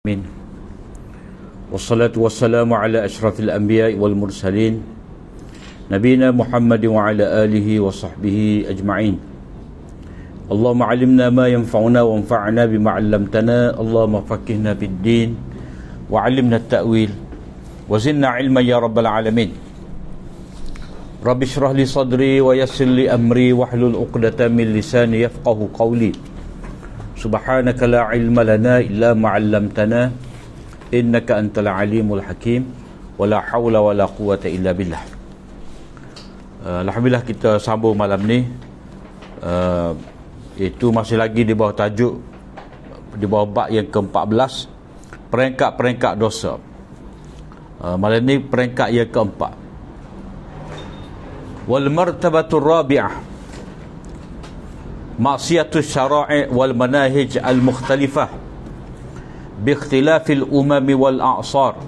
Amin. Wassalatu wassalamu ala ashrafil anbiya'i wal mursalin Nabina Muhammad wa ala alihi wa sahbihi ajma'in. Allahumma alimna ma yanfa'una wa anfa'na bima 'allamtana. Allahumma faqihna fid din wa 'allimna at-ta'wil wa zidna 'ilman ya rabbal alamin. Rabbi shrah li sadri wa yassir li amri wahlul 'uqdatam min lisani yafqahu qawli. Subhanaka la ilma lana illa ma 'allamtana innaka antal alimul hakim wa la haula wa la quwwata illa billah. Alhamdulillah kita sambung malam ni, itu masih lagi di bawah tajuk, di bawah bab yang ke-14, peringkat-peringkat dosa. Malam ni peringkat yang keempat. Wal martabatur rabi'ah maksiatus syara'i wal manahij al-mukhtalifah biikhtilafil umami wal a'sar,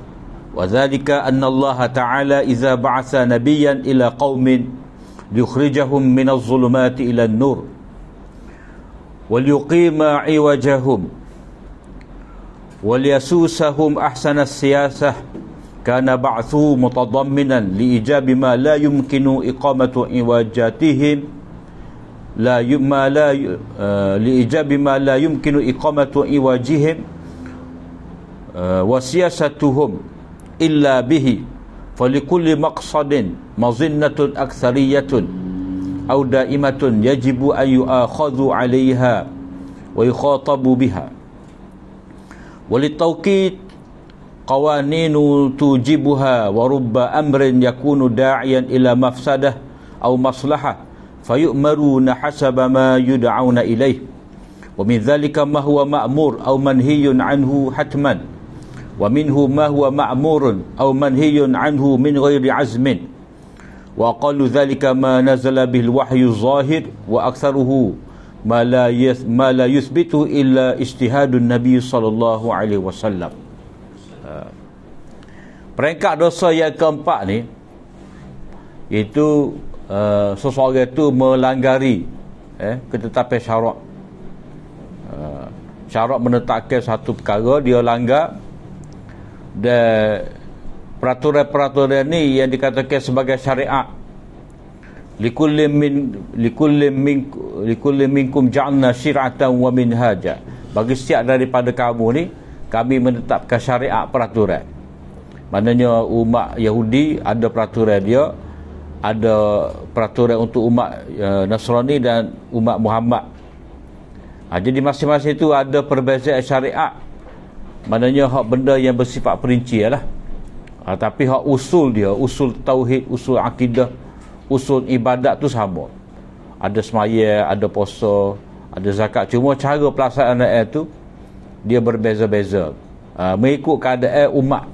wa dhalika anna Allah ta'ala idza ba'atha nabiyyan ila qaumin liyukhrijahum minadh dhulumati ila an-nur wa liyuqima 'iwajahum wa liyasusahum ahsana as-siyasah kana ba'thuhu mutadamminan liijabi ma la yumkinu iqamatu iwajatihim liijabi ma la yumkinu iqamatu iwajihim wa siyasatuhum illa bihi falikulli maqsadin mazinnatun akthariyatun aw daimatun yajibu an yu'akhadhu 'alayha wa yukhatabu biha walitawqit qawaninu tujibuha wa rubba amrin yakunu da'iyan ila mafsadah aw maslahah fayu'maruna hasaba ma yud'auna ilaih wa min dhalika ma huwa ma'mur aw manhiyun anhu hatman wa minhu ma huwa ma'murun aw manhiyun anhu min ghairi azmin wa aqallu dhalika ma nazala bil wahyu zahir wa aktharuhu ma la yuthbitu illa ijtihadun nabi sallallahu alaihi wasallam. Peringkat dosa yang keempat ni, iaitu seseorang itu melanggari ketetapan syarak. Syarak menetapkan satu perkara, dia langgar, dan peraturan-peraturan ni yang dikatakan sebagai syariat. Likulli minkum ja'alna syir'atan wa minhaja. Bagi setiap daripada kamu ni, kami menetapkan syariat peraturan. Maknanya umat Yahudi ada peraturan dia, ada peraturan untuk umat Nasrani dan umat Muhammad. Jadi masing-masing itu ada perbezaan syariat. Maknanya hak benda yang bersifat perinci lah. Tapi hak usul dia, usul tauhid, usul akidah, usul ibadat tu sama. Ada semaya, ada puasa, ada zakat. Cuma cara pelaksanaan itu dia berbeza-beza, mengikut keadaan umat.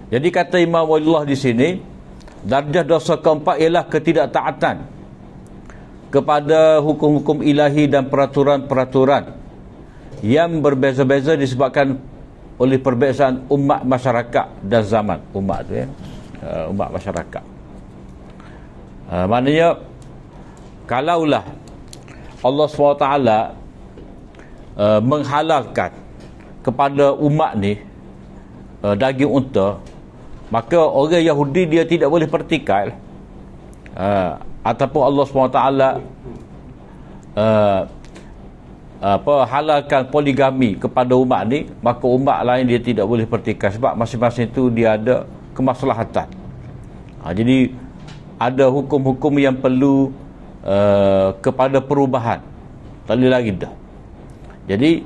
Jadi kata Imam Walillah di sini, darjah dosa keempat ialah ketidaktaatan kepada hukum-hukum ilahi dan peraturan-peraturan yang berbeza-beza disebabkan oleh perbezaan umat masyarakat dan zaman. Umat tu umat masyarakat. Maknanya kalaulah Allah SWT menghalalkan kepada umat ni daging unta, maka orang Yahudi dia tidak boleh pertikailah. Ataupun Allah SWT halalkan poligami kepada umat ni, maka umat lain dia tidak boleh pertikai, sebab masing-masing itu dia ada kemaslahatan. Jadi ada hukum-hukum yang perlu kepada perubahan, tak boleh lagi dah. Jadi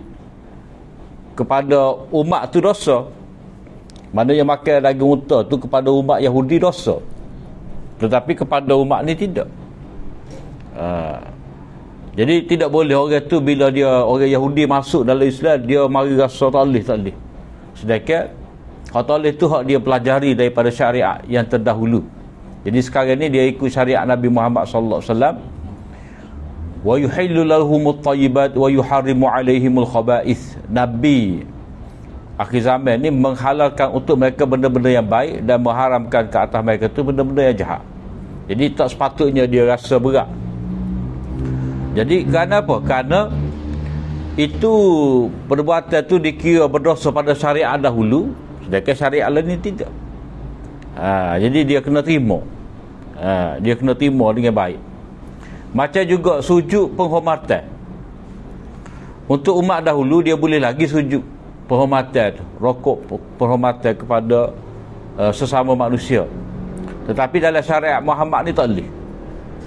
kepada umat tu dosa, maknanya makan daging unta tu kepada umat Yahudi dosa, tetapi kepada umat ni tidak. Jadi tidak boleh orang tu bila dia orang Yahudi masuk dalam Islam, dia mari rasa tak boleh. Sedangkan hak tak boleh tu hak dia pelajari daripada syariat yang terdahulu. Jadi sekarang ni dia ikut syariat Nabi Muhammad sallallahu alaihi wasallam. Wa yuhillu lahumut thayyibat wa yuharrimu alaihimul khaba'ith. Nabi akhir zaman ni menghalalkan untuk mereka benda-benda yang baik dan mengharamkan ke atas mereka tu benda-benda yang jahat. Jadi tak sepatutnya dia rasa berat. Jadi kerana apa? Kerana itu perbuatan tu dikira berdosa pada syariat dahulu, sedangkan syariat lain ni tidak. Jadi dia kena terima. Dia kena terima dengan baik. Macam juga sujud penghormatan. Untuk umat dahulu dia boleh lagi sujud penghormatan, rokok penghormatan kepada sesama manusia. Tetapi dalam syariat Muhammad ni tak boleh.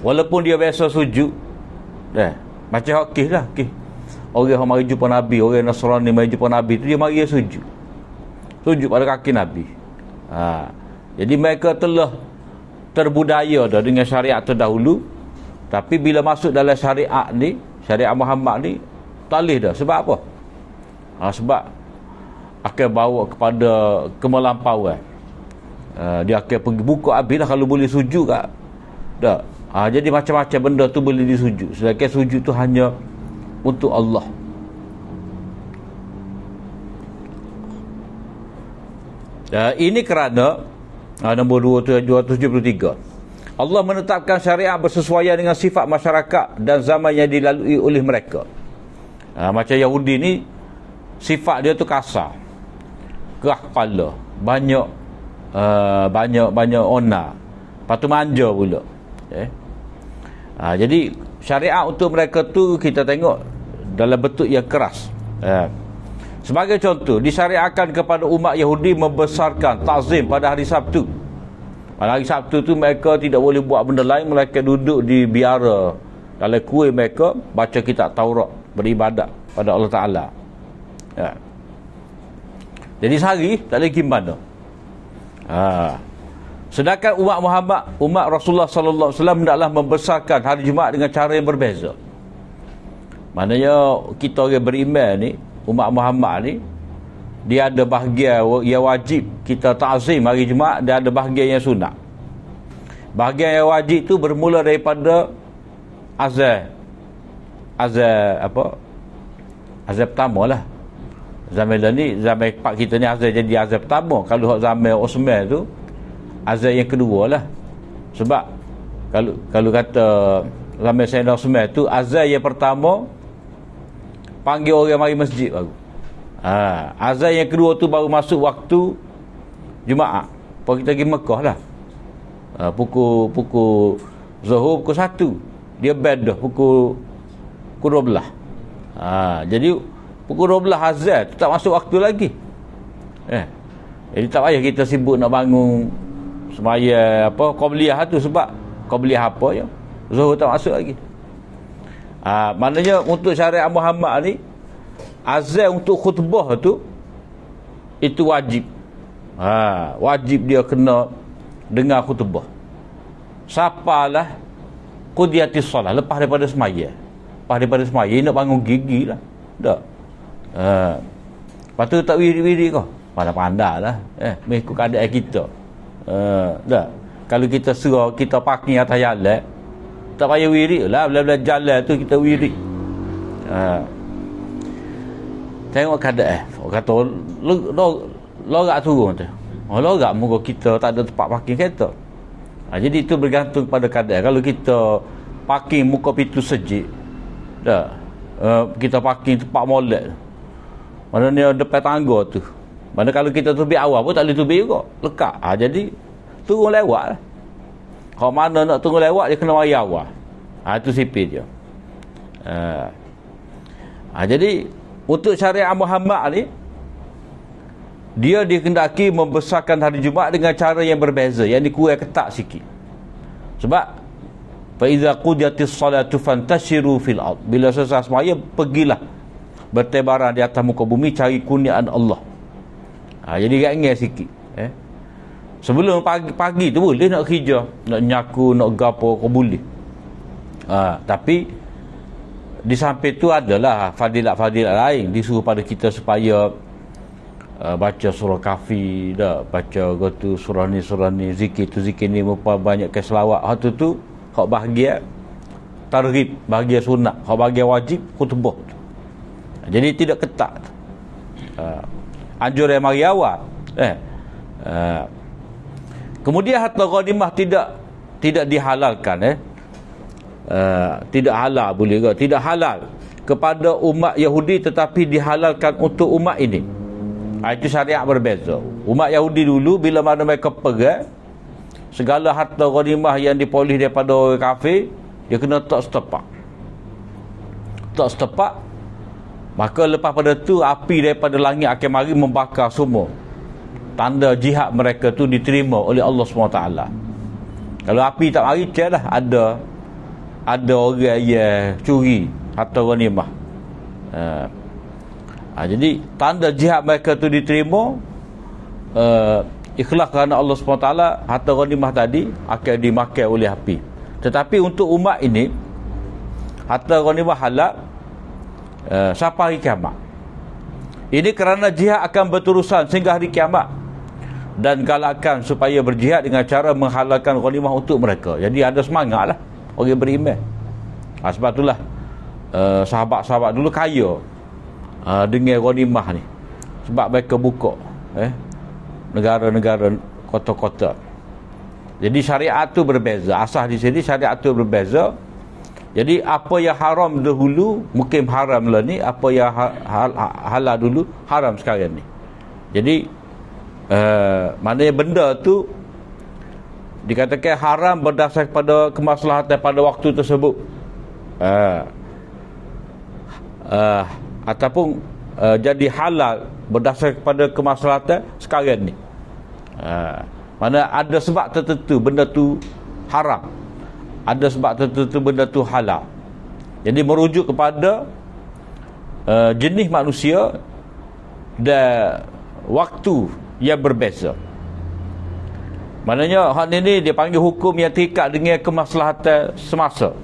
Walaupun dia biasa sujud, macam Hakih lah, orang yang mari jumpa Nabi, orang Nasrani mari jumpa Nabi tu, dia mari sujud pada kaki Nabi. Jadi mereka telah terbudaya dah dengan syariat terdahulu. Tapi bila masuk dalam syariat ni, syariat Muhammad ni, tak boleh dah. Sebab apa? Sebab akan bawa kepada kemelampauan. Dia akan pergi buka habis lah kalau boleh sujud kat dah. Jadi macam-macam benda tu boleh disujud. Sedangkan sujud tu hanya untuk Allah. Ini kerana nombor 273, Allah menetapkan syariat bersesuaian dengan sifat masyarakat dan zaman yang dilalui oleh mereka. Macam Yahudi ni, sifat dia tu kasar, keras kepala, banyak onar, lepas tu manja pula. Jadi syariat untuk mereka tu kita tengok dalam bentuk yang keras. Sebagai contoh, disyariatkan kepada umat Yahudi membesarkan takzim pada hari Sabtu. Pada hari Sabtu tu mereka tidak boleh buat benda lain, mereka duduk di biara dalam kuil mereka, baca kitab Taurat, beribadat pada Allah Ta'ala. Jadi sehari tak boleh pergi mana. Sedangkan umat Muhammad, umat Rasulullah sallallahu alaihi wasallam hendaklah membesarkan hari Jumaat dengan cara yang berbeza. Maknanya kita orang beriman ni, umat Muhammad ni, dia ada bahagian yang wajib kita ta'zim hari Jumaat, dia ada bahagian yang sunat. Bahagian yang wajib tu bermula daripada azan pertama lah. Zaman ni, zaman pak kita ni azan jadi azan pertama. Kalau zaman Osman tu azan yang kedua lah. Sebab kalau kata zaman Sayyidina Osman tu, azan yang pertama panggil orang mari masjid baru. Azan yang kedua tu baru masuk waktu Jumaat. Pukul kita pergi Mekah lah. Pukul Zuhur pukul 1. Dia bed dah pukul 12. Jadi pukul 12 azan tu tak masuk waktu lagi. Jadi tak payah kita sibuk nak bangun semaya qabliyah tu, sebab qabliyah apa ya, Zuhur tak masuk lagi. Maknanya untuk syariat Muhammad ni, azan untuk khutbah tu itu wajib. Wajib dia kena dengar khutbah. Sapalah qudiyatis solah, lepas daripada semaya. Lepas daripada semaya nak bangun gigi lah. Tak. Lepas tu tak wirid-wirid kau. Pandai-pandai lah. Mengikut keadaan kita. Tak. Kalau kita suruh kita parking atas jalan, tak payah wirid lah. Bila-bila jalan tu kita wirid. Tengok keadaan. Orang kata lorak turun tu. Lorak muka kita tak ada tempat parking kereta. Jadi itu bergantung pada keadaan. Kalau kita parking muka pintu sejik, dah, kita parking tempat molek, mana ni depan tangga tu, mana kalau kita tubik awal pun tak boleh tubik juga, lekat. Jadi turun lewat lah. Kalau mana nak turun lewat, dia kena mari awal. Itu sipir dia. Jadi untuk syariat Muhammad ni, dia dikehendaki membesarkan hari Jumaat dengan cara yang berbeza, yang dikurang ketat sikit. Sebab fa iza qudiyatis salatu fantashiru fil ard, bila selesai semaya pergilah bertebaran di atas muka bumi cari kurniaan Allah. Jadi ringan sikit. Sebelum pagi tu boleh nak kerja, nak nyaku, nak gapo, kau boleh. Tapi di samping tu adalah fadilat-fadilat lain disuruh pada kita supaya baca surah Kahfi, dah baca gotu surah ni zikir ni memperbanyakkan selawat. Tu hak bahagia targhib, bahagia sunat, hak bahagia wajib khutbah. Jadi tidak ketat. Anjur yang mari awal. Kemudian harta ghanimah tidak dihalalkan. Tidak halal boleh ke? Tidak halal kepada umat Yahudi tetapi dihalalkan untuk umat ini. Itu syariat berbeza. Umat Yahudi dulu bila mana mereka perang, segala harta ghanimah yang diperoleh daripada orang kafir, dia kena tak setepak. Tak setepak, maka lepas pada tu api daripada langit akan mari membakar semua. Tanda jihad mereka tu diterima oleh Allah SWT. Kalau api tak mari, dah ada orang yang curi harta ghanimah. Jadi tanda jihad mereka tu diterima, ikhlas kerana Allah SWT, harta ghanimah tadi akan dimakan oleh api. Tetapi untuk umat ini, harta ghanimah halal sampai hari kiamat. Ini kerana jihad akan berterusan sehingga hari kiamat, dan galakkan supaya berjihad dengan cara menghalalkan ghanimah untuk mereka. Jadi ada semangat lah orang beriman. Sebab itulah sahabat-sahabat dulu kaya dengan ghanimah ni, sebab mereka buka negara-negara, kota-kota. Jadi syariat tu berbeza. Asas di sini syariat tu berbeza. Jadi apa yang haram dahulu mungkin haram lah ni, apa yang halal dulu haram sekarang ni. Jadi maknanya benda tu dikatakan haram berdasarkan pada kemaslahatan pada waktu tersebut, ataupun jadi halal berdasarkan pada kemaslahatan sekarang ni. Mana ada sebab tertentu benda tu haram, ada sebab tertentu benda tu halal. Jadi merujuk kepada jenis manusia dan waktu yang berbeza. Maknanya hal ini dia panggil hukum yang terikat dengan kemaslahatan semasa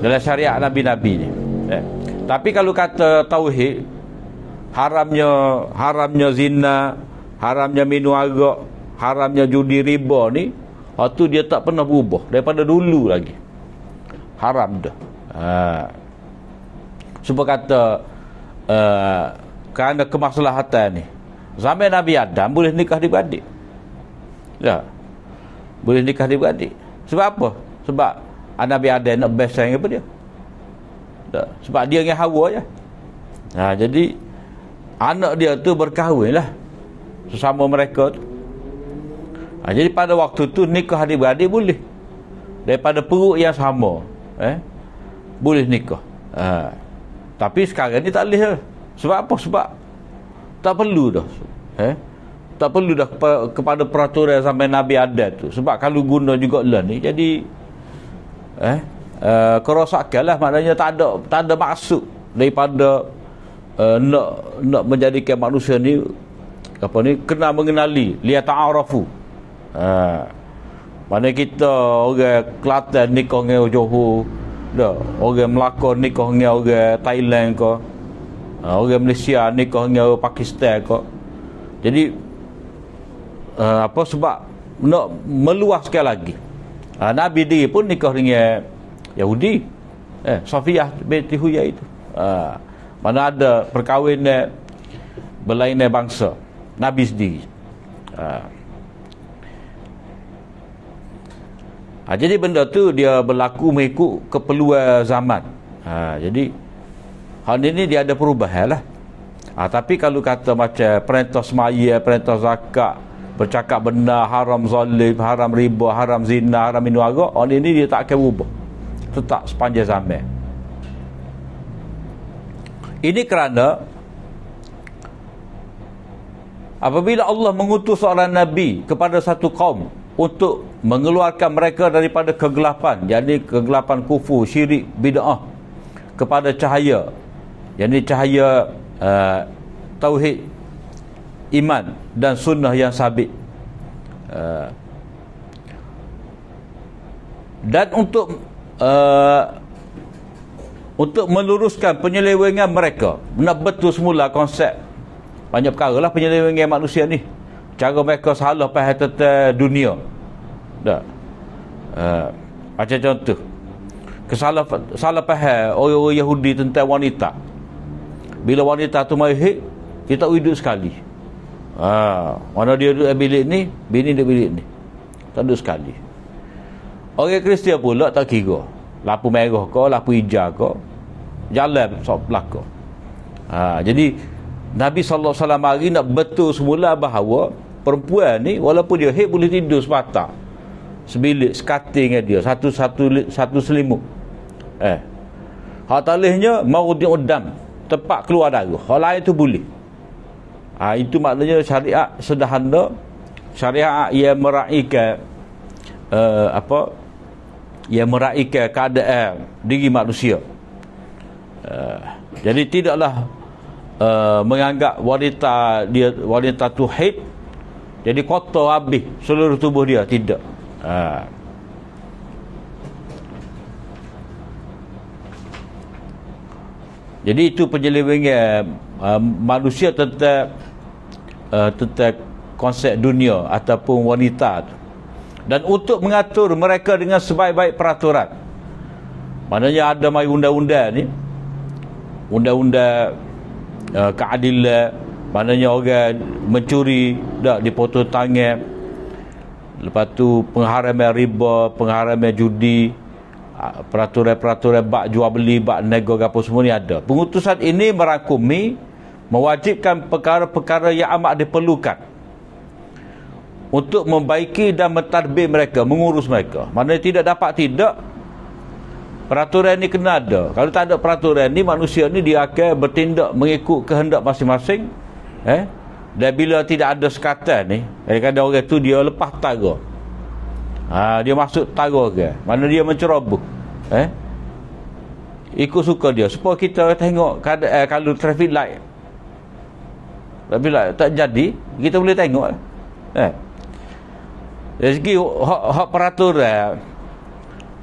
dalam syariat Nabi-Nabi ni. Tapi kalau kata tauhid, haramnya zina, haramnya minum arak, haramnya judi riba ni, tu dia tak pernah berubah daripada dulu lagi. Haram dah. Sebab kata kerana kemaslahatan ni, zaman Nabi Adam boleh nikah adik-beradik. Ya. Boleh nikah adik-beradik. Sebab apa? Sebab Nabi Adam nak best sayang apa dia? Tak. Sebab dia dengan Hawa je. Jadi anak dia tu berkahwin lah sesama mereka tu. Jadi pada waktu tu nikah adik-beradik boleh, daripada perut yang sama, boleh nikah. Tapi sekarang ni tak boleh lah. Sebab apa? Sebab tak perlu dah. Tak perlu dah kepada peraturan sampai Nabi Adam tu. Sebab kalau guna juga lah ni, jadi kerosakan lah. Maknanya tak ada maksud daripada nak menjadikan manusia ni kena mengenali, liyata'arafu. Mana kita orang Kelantan nikah dengan orang Johor, orang Melaka nikah dengan orang Thailand ke, orang Malaysia nikah dengan orang Pakistan ke. Jadi sebab nak meluaskan lagi, Nabi dia pun nikah dengan Yahudi, Safiyah binti Huyai itu. Mana ada perkahwinan berlainan bangsa, Nabi sendiri. Jadi benda tu dia berlaku mengikut keperluan zaman. Jadi hal ini dia ada perubahan lah. Tapi kalau kata macam perintah semaya, perintah zakat, bercakap benar, haram zalim, haram riba, haram zina, haram minum arak, hal ini dia tak akan berubah, tetap sepanjang zaman. Ini kerana apabila Allah mengutus seorang Nabi kepada satu kaum untuk mengeluarkan mereka daripada kegelapan, yakni kegelapan kufur, syirik, bid'ah, kepada cahaya, yakni cahaya tauhid, iman dan sunnah yang sabit, dan untuk meluruskan penyelewengan mereka, nak betul semula konsep. Banyak perkara lah penyelewengan manusia ni, cara mereka salah faham tentang dunia. Macam contoh, salah faham orang-orang Yahudi tentang wanita. Bila wanita tu mahir, kita hidup sekali. Mana dia duduk bilik ni, bini duduk bilik ni, tak duduk sekali. Orang Kristian pula tak kira. lampu merah ke, lampu hijau ke, jalan sok belakang. Jadi Nabi SAW hari nak betul semula bahawa perempuan ni walaupun dia boleh tidur sebatang, sebilik, sekating dengan dia, satu selimut. Hak talihnya maudi'ud-dam, tempat keluar darah. Hak lain tu boleh. Itu maknanya syariat sederhana, syariat yang meraihkan yang meraihkan keadaan diri manusia. Jadi tidaklah menganggap wanita tu haid jadi kotor habis seluruh tubuh dia, tidak. Jadi itu penyelewengan manusia tentang konsep dunia ataupun wanita tu. Dan untuk mengatur mereka dengan sebaik-baik peraturan, maknanya ada mai undang-undang ni, undang-undang keadilan, maknanya orang mencuri dak dipotong tangan, lepas tu pengharaman riba, pengharaman judi, peraturan-peraturan bak jual beli, bak nego apa semua ni ada. Pengutusan ini merangkumi, mewajibkan perkara-perkara yang amat diperlukan untuk membaiki dan mentadbir mereka, mengurus mereka. Maknanya tidak dapat tidak, peraturan ni kena ada. Kalau tak ada peraturan ni, manusia ni dia akan bertindak mengikut kehendak masing-masing. Dan bila tidak ada sekatan ni, kadang-kadang orang tu dia lepas tara. Dia masuk tara ke, mana dia menceroboh. Ikut suka dia. Supaya kita tengok keadaan kalau traffic light tak jadi, kita boleh tengok. Dari segi hak peraturan,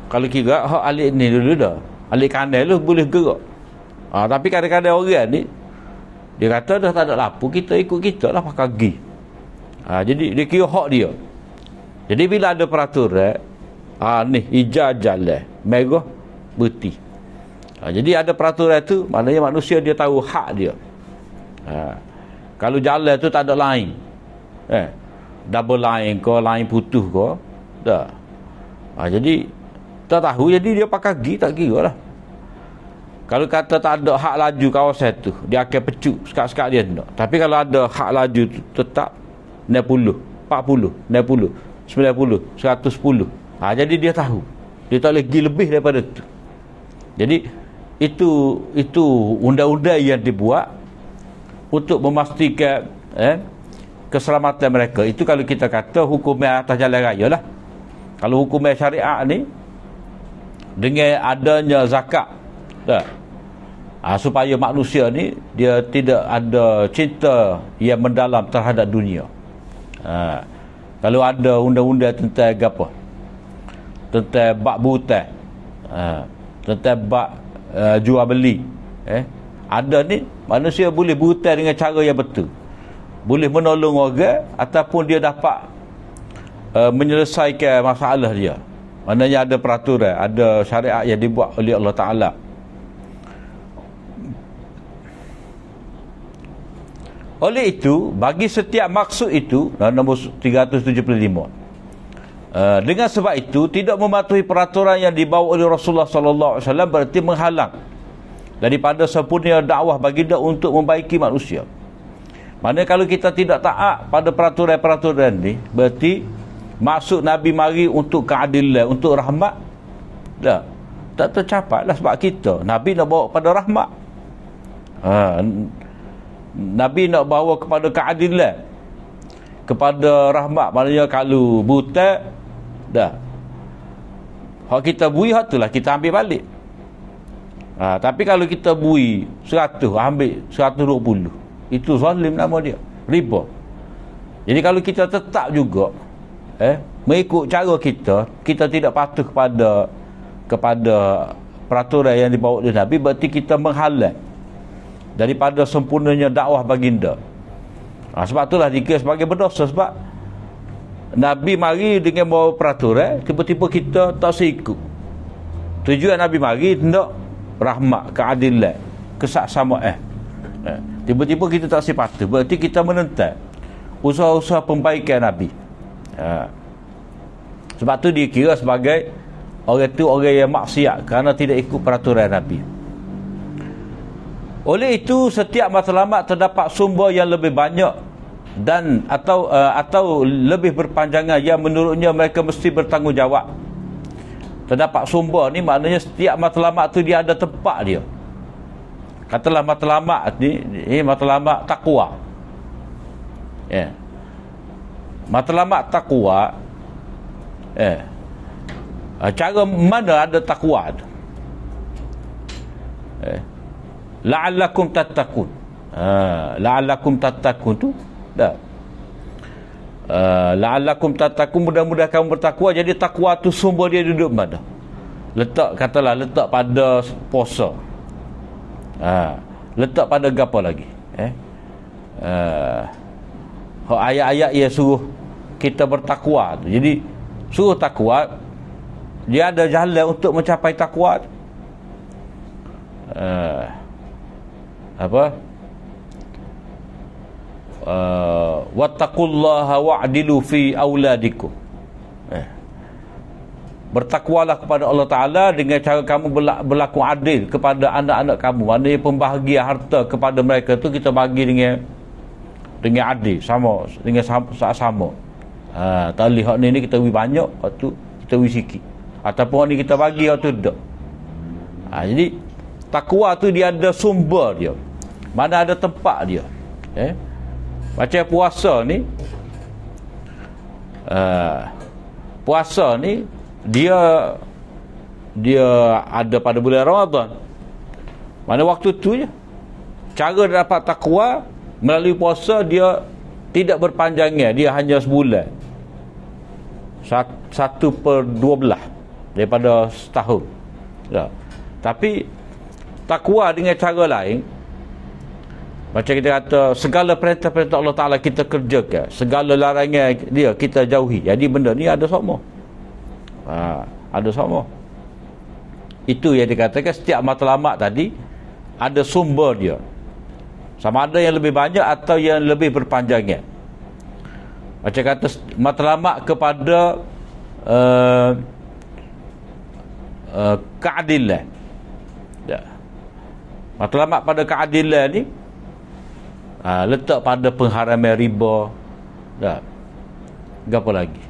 kalau kira hak alik ni dulu dah, alik kanan lu boleh gerak. Tapi kadang-kadang orang ni dia kata dah tak ada lampu, kita ikut kita lah pakai gigi. Jadi dia kira hak dia. Jadi bila ada peraturan, ni hijau jalan, merah berhenti. Jadi ada peraturan tu, maknanya manusia dia tahu hak dia. Kalau jalan tu tak ada lain, double line ke, line putus ke, dah. Jadi tak tahu, jadi dia pakai gigi, tak kira lah. Kalau kata tak ada hak laju kawasan tu, dia akan pecuk sekat-sekat dia tak. Tapi kalau ada hak laju tu tetap 60, 40, 60, 90, 110. Jadi dia tahu. Dia tak boleh pergi lebih daripada tu. Jadi itu undang-undang yang dibuat untuk memastikan keselamatan mereka. Itu kalau kita kata hukuman atas jalan raya lah. Kalau hukuman syariat ni dengan adanya zakat, supaya manusia ni dia tidak ada cinta yang mendalam terhadap dunia. Kalau ada undang-undang tentang apa, tentang bab butai, tentang bab jual beli, ada ni manusia boleh butai dengan cara yang betul, boleh menolong orang ataupun dia dapat menyelesaikan masalah dia. Maknanya ada peraturan, ada syariat yang dibuat oleh Allah Ta'ala. Oleh itu, bagi setiap maksud itu, nombor 375, dengan sebab itu tidak mematuhi peraturan yang dibawa oleh Rasulullah SAW berarti menghalang daripada sempurna dakwah baginda untuk membaiki manusia. Maknanya kalau kita tidak taat pada peraturan-peraturan ni, berarti maksud Nabi mari untuk keadilan, untuk rahmat, tak tercapai lah. Sebab kita Nabi nak bawa kepada rahmat, Nabi nak bawa kepada keadilan, kepada rahmat. Maknanya kalau buta hak kita bui, hak tu lah kita ambil balik. Tapi kalau kita bui 100, ambil 120, itu zalim nama dia, riba. Jadi kalau kita tetap juga mengikut cara kita tidak patuh kepada peraturan yang dibawa oleh Nabi, berarti kita menghalang daripada sempurnanya dakwah baginda. Sebab itulah dikira sebagai berdosa. Sebab Nabi mari dengan bawa peraturan, tiba-tiba kita tak seikut. Tujuan Nabi mari hendak rahmat, keadilan, kesaksamaan. Tiba-tiba kita tak sepatut, berarti kita menentang usaha-usaha pembaikan Nabi. Sebab tu dikira sebagai orang itu orang yang maksiat kerana tidak ikut peraturan Nabi. Oleh itu setiap matlamat terdapat sumber yang lebih banyak dan atau lebih berpanjangan yang menurutnya mereka mesti bertanggungjawab. Terdapat sumber ni maknanya setiap matlamat tu dia ada tempat dia. Katalah matlamat ni matlamat takwa. Ya. Matlamat takwa cara mana ada takwa tu? La'allakum tattaqun. La'allakum tattaqun tu dah. La'allakum tattaqun, mudah-mudahan kamu bertakwa. Jadi takwa tu sumber dia duduk mana? Katalah letak pada puasa. Letak pada gapo lagi? Ayat-ayat yang suruh kita bertakwa tu. Jadi suruh takwa, dia ada jalan untuk mencapai takwa tu. Wattaqullaha wa'dilu fi auladikum. Bertakwalah kepada Allah Ta'ala dengan cara kamu berlaku adil kepada anak-anak kamu. Maknanya pembahagian harta kepada mereka tu kita bagi dengan adil, sama, dengan sama. Tak lihat ni kita bagi banyak, waktu kita bagi sikit. Ataupun ni kita bagi, waktu tak. Jadi takwa tu dia ada sumber dia, mana ada tempat dia. Macam puasa ni, puasa ni dia ada pada bulan Ramadan. Mana waktu tu je. Cara dapat takwa melalui puasa dia tidak berpanjangnya, dia hanya sebulan, 1/12 daripada setahun. Tapi takwa dengan cara lain, macam kita kata segala perintah-perintah Allah Ta'ala kita kerjakan, segala larangan dia kita jauhi. Jadi benda ni ada sama. Ada sama. Itu yang dikatakan setiap matlamat tadi ada sumber dia, sama ada yang lebih banyak atau yang lebih berpanjangnya. Macam kata matlamat kepada keadilan. Matlamat pada keadilan ni letak pada pengharaman riba. Apa lagi?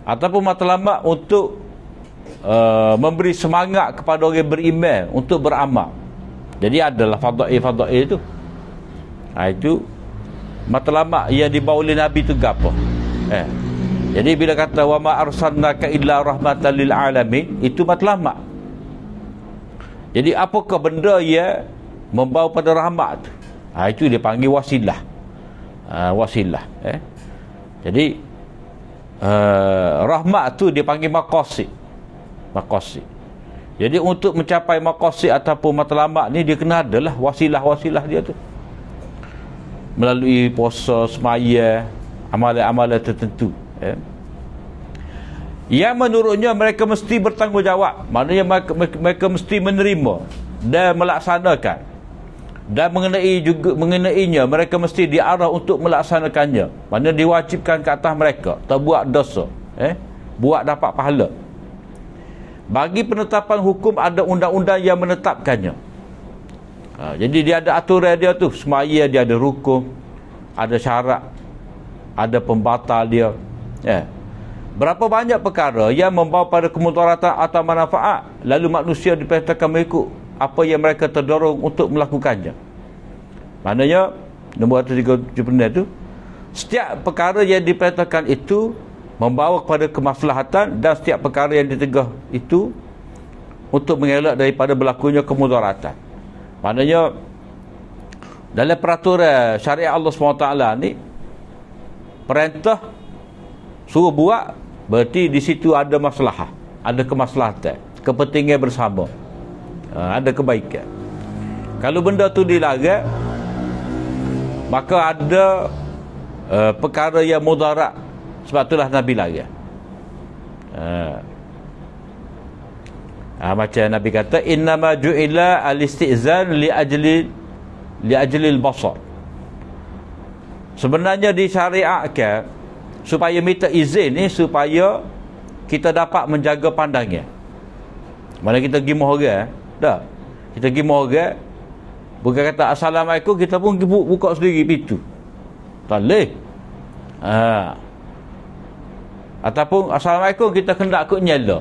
Ataupun matlamat untuk memberi semangat kepada orang beriman untuk beramal. Jadi adalah fadail itu. Itu matlamat yang dibawa oleh Nabi tu gapo? Jadi bila kata wa ma arsalnaka illa rahmatan lil alamin, itu matlamat. Jadi apakah benda yang membawa pada rahmat tu? Itu dia panggil wasilah. Wasilah. Jadi rahmat tu dia panggil maqasid. Jadi untuk mencapai maqasid ataupun matlamat ni dia kena adalah wasilah-wasilah dia tu. Melalui puasa, semaya, amalan-amalan tertentu. Yang menurutnya mereka mesti bertanggungjawab. Maknanya mereka mesti menerima dan melaksanakan. Dan mengenainya mereka mesti diarah untuk melaksanakannya. Maknanya diwajibkan ke atas mereka tak buat dosa, buat dapat pahala. Bagi penetapan hukum ada undang-undang yang menetapkannya. Jadi dia ada aturan dia tu. Semaya dia ada rukun, ada syarat, ada pembatal dia. Berapa banyak perkara yang membawa pada kemudaratan atau manfaat, lalu manusia diperintahkan mengikut apa yang mereka terdorong untuk melakukannya. Maknanya nombor 139 tu, setiap perkara yang diperintahkan itu membawa kepada kemaslahatan, dan setiap perkara yang ditegah itu untuk mengelak daripada berlakunya kemudaratan. Maknanya dalam peraturan syariat Allah SWT ni, perintah suruh buat, berarti di situ ada maslahah, ada kemaslahatan, kepentingan bersama, ada kebaikan. Kalau benda tu dilarang, maka ada perkara yang mudarat. Sebab itulah Nabi larang. Macam Nabi kata, innama ju'ila al-istizan li ajli al-basar. Sebenarnya disyariatkan supaya minta izin ni supaya kita dapat menjaga pandangnya. Mana kita pergi orang, dah. Kita pergi orang, bukan kata assalamualaikum, kita pun buka sendiri pintu. Tak boleh. Ataupun assalamualaikum, kita kena ikut nyala.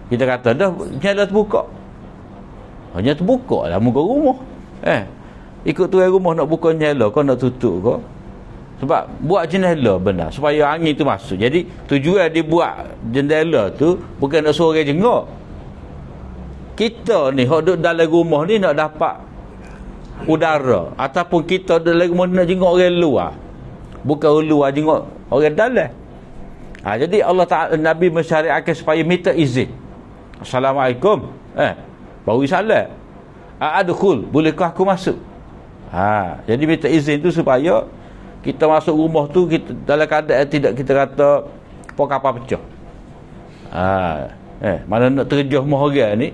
Kita kata dah nyala terbuka. Hanya terbuka lah muka rumah. Ikut tuan rumah nak buka nyala, kau nak tutup kau. Sebab buat jendela benar supaya angin tu masuk. Jadi tujuan dia buat jendela tu bukan nak suruh orang jenguk. Kita ni hok duduk dalam rumah ni nak dapat udara, ataupun kita dalam rumah nak jenguk orang luar. Bukan luar jenguk orang dalam. Jadi Allah Ta'ala, Nabi mensyariatkan supaya minta izin. Assalamualaikum. Baru salam. Adkhul, bolehkah aku masuk? Jadi minta izin tu supaya kita masuk rumah tu kita dalam keadaan tidak kita kata kapal pecah. Mana nak terjah rumah orang ni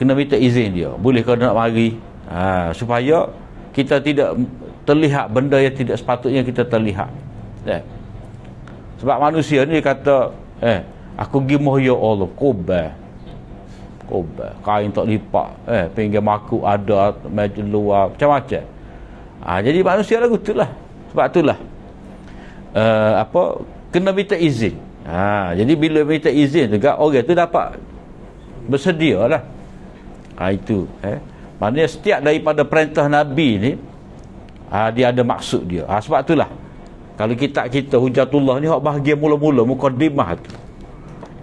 kena minta izin dia. Bolehkah nak mari? Supaya kita tidak terlihat benda yang tidak sepatutnya kita terlihat. Sebab manusia ni kata aku pergi moh ya Allah, kobar kain tak lipat, pinggir makuk ada, meja luar, macam-macam. Jadi manusia lagu itulah. Sebab itulah kena minta izin. Jadi bila minta izin juga orang tu dapat bersedia lah. Itu maknanya setiap daripada perintah Nabi ni dia ada maksud dia. Sebab itulah kalau kita Hujatullah ni hak bahagian mula-mula mukadimah tu,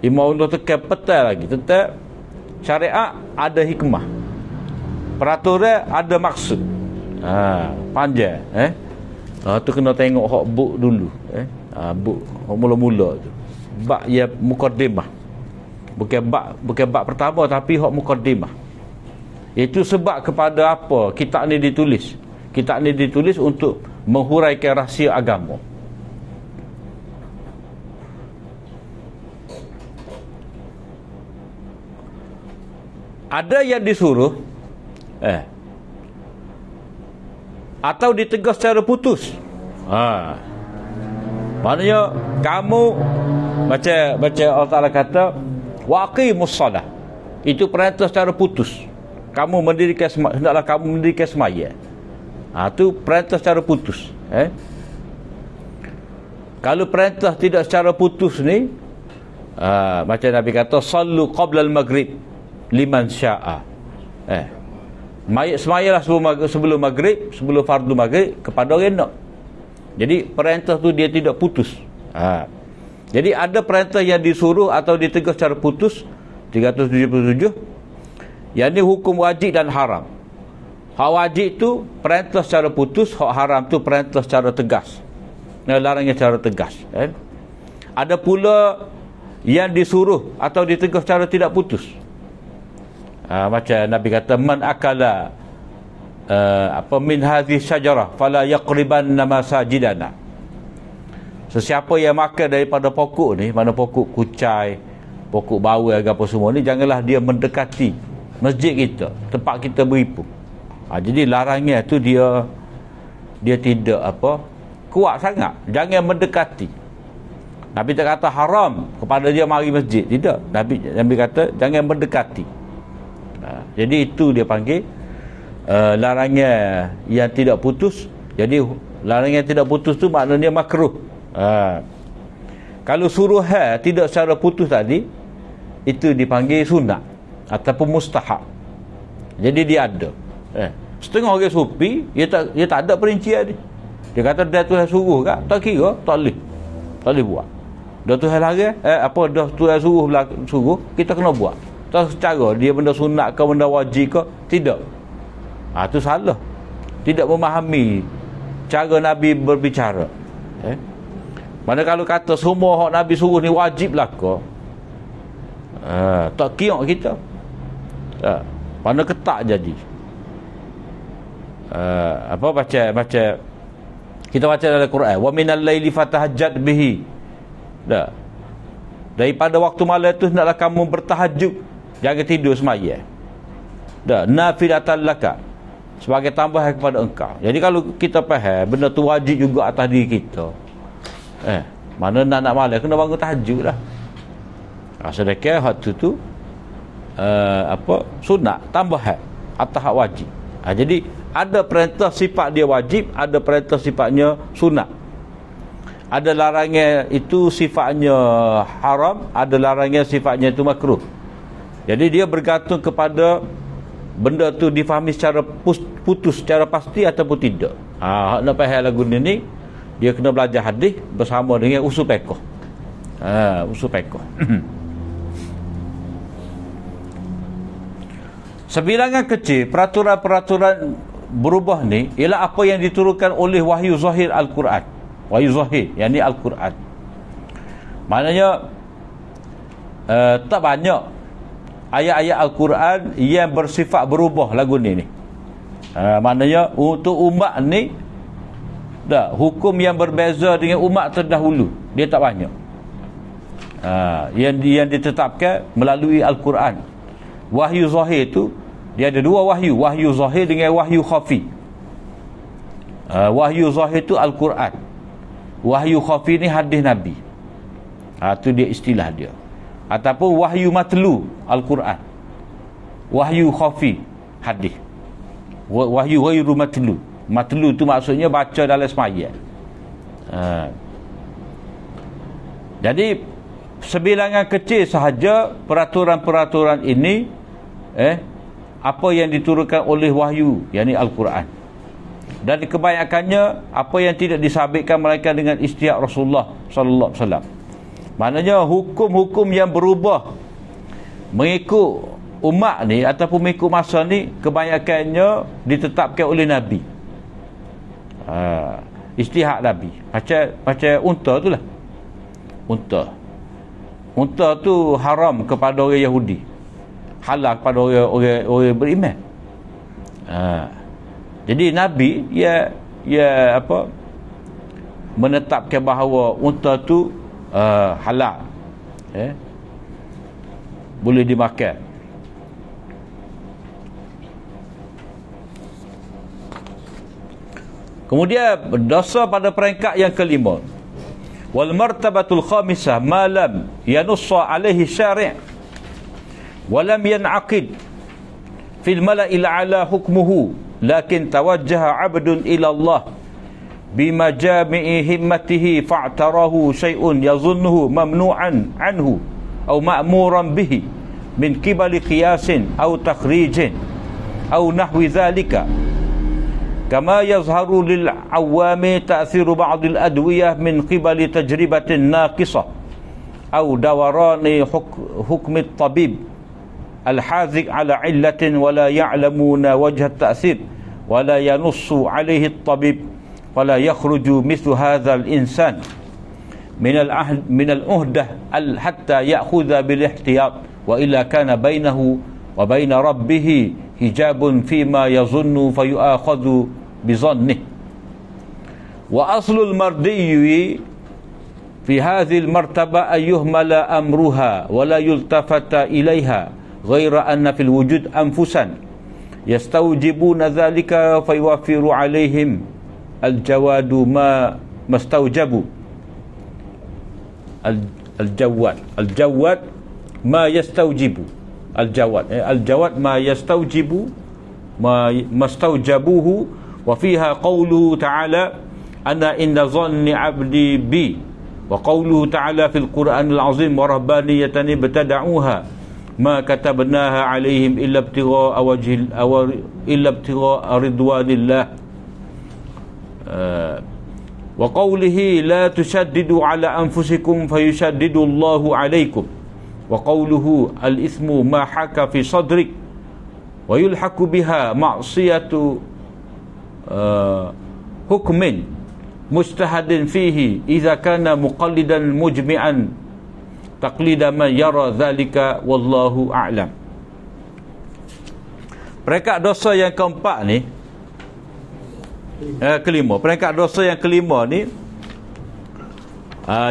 Imam Allah tekan petai lagi tentang syariat ada hikmah, peraturan ada maksud. Panjang tu kena tengok hak buk dulu. Buk mula-mula tu bab ya mukadimah, bukan bab pertama, tapi hak mukadimah. Itu sebab kepada apa kitab ni ditulis. Kitab ni ditulis untuk menghuraikan rahsia agama. Ada yang disuruh atau ditegur secara putus. Maknanya kamu baca Allah Ta'ala kata waqimus salah, itu perintah secara putus. Kamu mendirikan hendaklah kamu mendirikan sembahyang. Itu perintah secara putus. Kalau perintah tidak secara putus ni, macam Nabi kata sallu qabla al-maghrib liman sya'a. Semayanglah sebelum maghrib, sebelum fardu maghrib kepada orang nak. Jadi perintah tu dia tidak putus. Jadi ada perintah yang disuruh atau ditegur secara putus 377. Yang ni hukum wajib dan haram. Hak wajib tu perintah secara putus, hak haram tu perintah secara tegas. Larangan secara tegas. Ada pula yang disuruh atau ditegur secara tidak putus. Macam Nabi kata man akala min hadhihi syajarah fala yaqribanna masajidana. Sesiapa yang makan daripada pokok ni, mana pokok kucai, pokok bawang apa semua ni, janganlah dia mendekati masjid kita, tempat kita berhimpun. Jadi larangan tu dia tidak kuat sangat. Jangan mendekati. Nabi tak kata haram kepada dia mari masjid, tidak. Nabi kata jangan mendekati. Jadi itu dia panggil larangan yang tidak putus. Jadi larangan yang tidak putus tu maknanya makruh. Kalau suruhan tidak secara putus tadi, itu dipanggil sunat ataupun mustahab. Jadi dia ada. Setengah orang sufi dia tak ada perincian ni. Dia kata dah Tuhan suruh kak, tak kira, tak boleh buat. Dah Tuhan larang, dah Tuhan suruh, kita kena buat. Tak secara dia benda sunat ke benda wajib ke, tidak. Itu salah. Tidak memahami cara Nabi berbicara. Mana kalau kata semua hak Nabi suruh ni wajib lah ke, tak kiok kita. Mana ketak jadi. Baca kita baca dalam Quran, wa minal laili fatahajjat bihi. Daripada waktu malam tu hendaklah kamu bertahajud, jangan tidur semaya. Nafilatan laka, sebagai tambahan kepada engkau. Jadi kalau kita faham benda tu wajib juga atas diri kita, Mana nak malam kena bangun tahajud lah. Sedekah waktu tu sunat tambahan atas hak wajib. Jadi ada perintah sifat dia wajib, ada perintah sifatnya sunat. Ada larangan itu sifatnya haram, ada larangan sifatnya itu makruh. Jadi dia bergantung kepada benda tu difahami secara putus, secara pasti ataupun tidak. Nak faham lagu ni, dia kena belajar hadis bersama dengan usul fiqh. Usul fiqh. Sebilangan kecil peraturan-peraturan berubah ni ialah apa yang diturunkan oleh wahyu zahir Al-Quran. Wahyu zahir, yang ni Al-Quran. Maknanya tak banyak ayat-ayat Al-Quran yang bersifat berubah lagu ni. Maknanya untuk umat ni hukum yang berbeza dengan umat terdahulu dia tak banyak. Yang ditetapkan melalui Al-Quran. Wahyu zahir tu dia ada dua wahyu, wahyu zahir dengan wahyu khafi. Wahyu zahir tu Al-Quran, wahyu khafi ni hadis Nabi. Tu dia istilah dia. Ataupun wahyu matlu Al-Quran, wahyu khafi hadis. Wahyu ghairu matlu. Matlu tu maksudnya baca dalam sembahyang. Jadi sebilangan kecil sahaja peraturan-peraturan ini apa yang diturunkan oleh wahyu, yakni Al-Quran. Dan kebanyakannya apa yang tidak disabitkan melainkan dengan istiak Rasulullah sallallahu alaihi wasallam. Maknanya hukum-hukum yang berubah mengikut umat ni ataupun mengikut masa ni kebanyakannya ditetapkan oleh Nabi. Istihad Nabi. Macam unta tu lah. Unta tu haram kepada orang Yahudi, halal kepada orang beriman. Jadi Nabi ya menetapkan bahawa unta tu halal, boleh dimakan. Kemudian dosa pada peringkat yang kelima, wal martabatul khamisah ma lam yanussa alaihi syari' wa lam yan'aqid fil mala'il ala hukmuhu lakin tawajjaha 'abdun ila Allah bima jami'i himmatihi fa'tarahu syai'un yazunnuhu mamnu'an anhu aw ma'muran bihi min qibali qiyasin aw takhrijin aw nahwi dhalika kama yazharu lil awami ta'thiru ba'd al adwiyah min qibali tajribatin naqisah aw dawarani hukmi at-tabib al-hazik ala illatin wa la ya'lamuna wajha at-ta'thir wa la yanussu alayhi at-tabib fala yakhruju mithlu hadha al-insan min al-uhdah hatta ya'khudha bil ihtiyat wa illa kana bainahu wa bain rabbih hijabun fima yazunnu fayu'akhadhu bizannih. Wa aslul mardiyyi fi hadhihi al-martaba ayyuhmala amruha wa la yultafata ilaiha ghaira anna fil wujud anfusan yastawjibuna dhalika fayuwafiru alaihim al-jawadu ma mastawjabu al-jawad ma yastawjibu al-jawad ma yastawjibu ma mastawjabuhu wa fiha qawluhu ta'ala ana inda dhanni 'abdi bi wa qawluhu ta'ala fil Qur'anil 'azim wa rabbaniyatan ibtada'uha ma katabnaha 'alaihim illa ibtigha'a wajhil illa ibtigha'a ridwanillah wa qawlihi la tushaddidu 'ala anfusikum fayushaddidu Allahu 'alaikum wa qawluhu al-ithmu ma haka fi sadrik wa yulhaku biha ma'siyatu hukmin mujtahadin fihi idza kana muqallidan mujmi'an taqlida man yara dhalika wallahu a'lam. Peringkat dosa yang keempat ni kelima, peringkat dosa yang kelima ni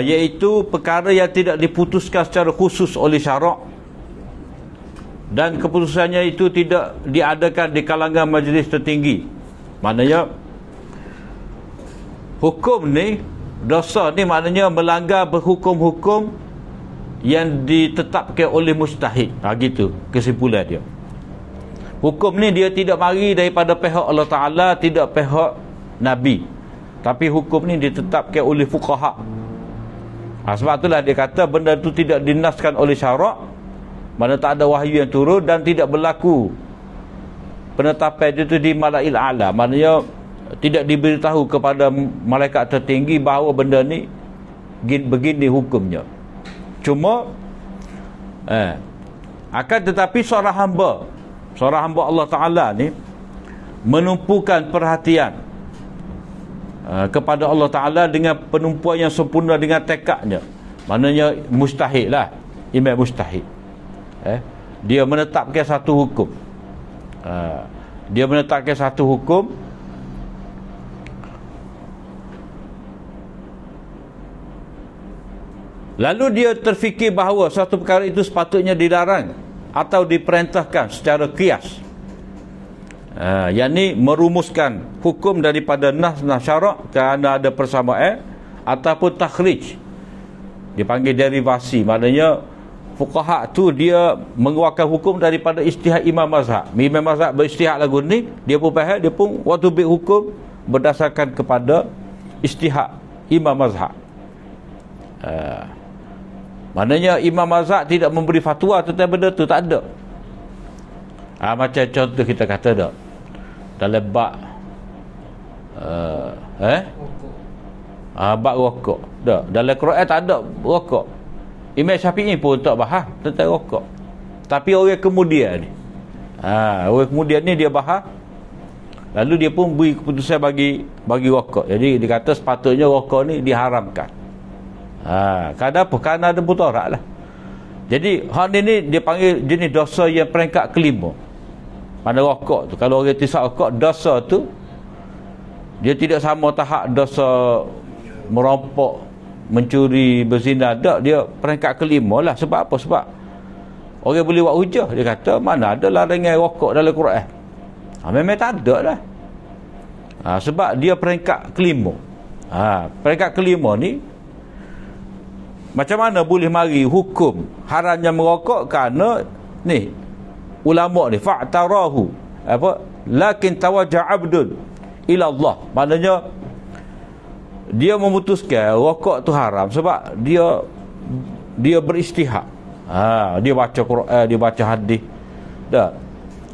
iaitu perkara yang tidak diputuskan secara khusus oleh syarak dan keputusannya itu tidak diadakan di kalangan majlis tertinggi. Maknanya hukum ni Dosa ni maknanya melanggar berhukum-hukum yang ditetapkan oleh mustahik. Gitu kesimpulan dia. Hukum ni dia tidak mari daripada pihak Allah Ta'ala, tidak pihak Nabi, tapi hukum ni ditetapkan oleh fuqaha. Sebab itulah dia kata benda tu tidak dinaskan oleh syarak, mana tak ada wahyu yang turun, dan tidak berlaku penetapan itu di Malail A'la, maknanya tidak diberitahu kepada malaikat tertinggi bahawa benda ni begini hukumnya. Cuma akan tetapi seorang hamba Allah Ta'ala ni menumpukan perhatian kepada Allah Ta'ala dengan penumpuan yang sempurna, dengan tekadnya. Maknanya mustahil lah, imam mustahil. Dia menetapkan satu hukum. Lalu dia terfikir bahawa suatu perkara itu sepatutnya dilarang atau diperintahkan secara qiyas. Yang ni merumuskan hukum daripada nas syarak kerana ada persamaan, ataupun takhrij, dipanggil derivasi. Maknanya fuqaha tu dia mengeluarkan hukum daripada ijtihad imam mazhab. Imam mazhab berijtihad lagu ni, dia pun faham, dia pun waktu buat hukum berdasarkan kepada ijtihad imam mazhab. Maknanya imam mazhab tidak memberi fatwa tentang benda tu, tak ada. Macam contoh kita kata dak dalam bab bab rokok dak, dalam Quran tak ada rokok. Imam Syafi'i pun tak bahas tentang rokok, tapi orang kemudian ni dia bahas, lalu dia pun beri keputusan bagi rokok. Jadi dia kata sepatutnya rokok ni diharamkan. Kerana apa? Kerana ada mudarat lah. Jadi hal ni dia panggil jenis dosa yang peringkat kelima. Pada rokok tu, kalau orang tisap rokok, dosa tu dia tidak sama tahap dosa merampok, mencuri, berzina. Tak, dia peringkat kelima lah. Sebab apa? Sebab orang boleh buat hujah. Dia kata mana ada larangan rokok dalam Quran. Memang tak ada lah. Sebab dia peringkat kelima. Peringkat kelima ni, macam mana boleh mari hukum haramnya merokok? Kerana ni ulama ni fa'tarahu lakin tawajja 'abdun ila Allah. Maknanya dia memutuskan rokok tu haram sebab dia beristihad. Dia baca Quran, dia baca hadis.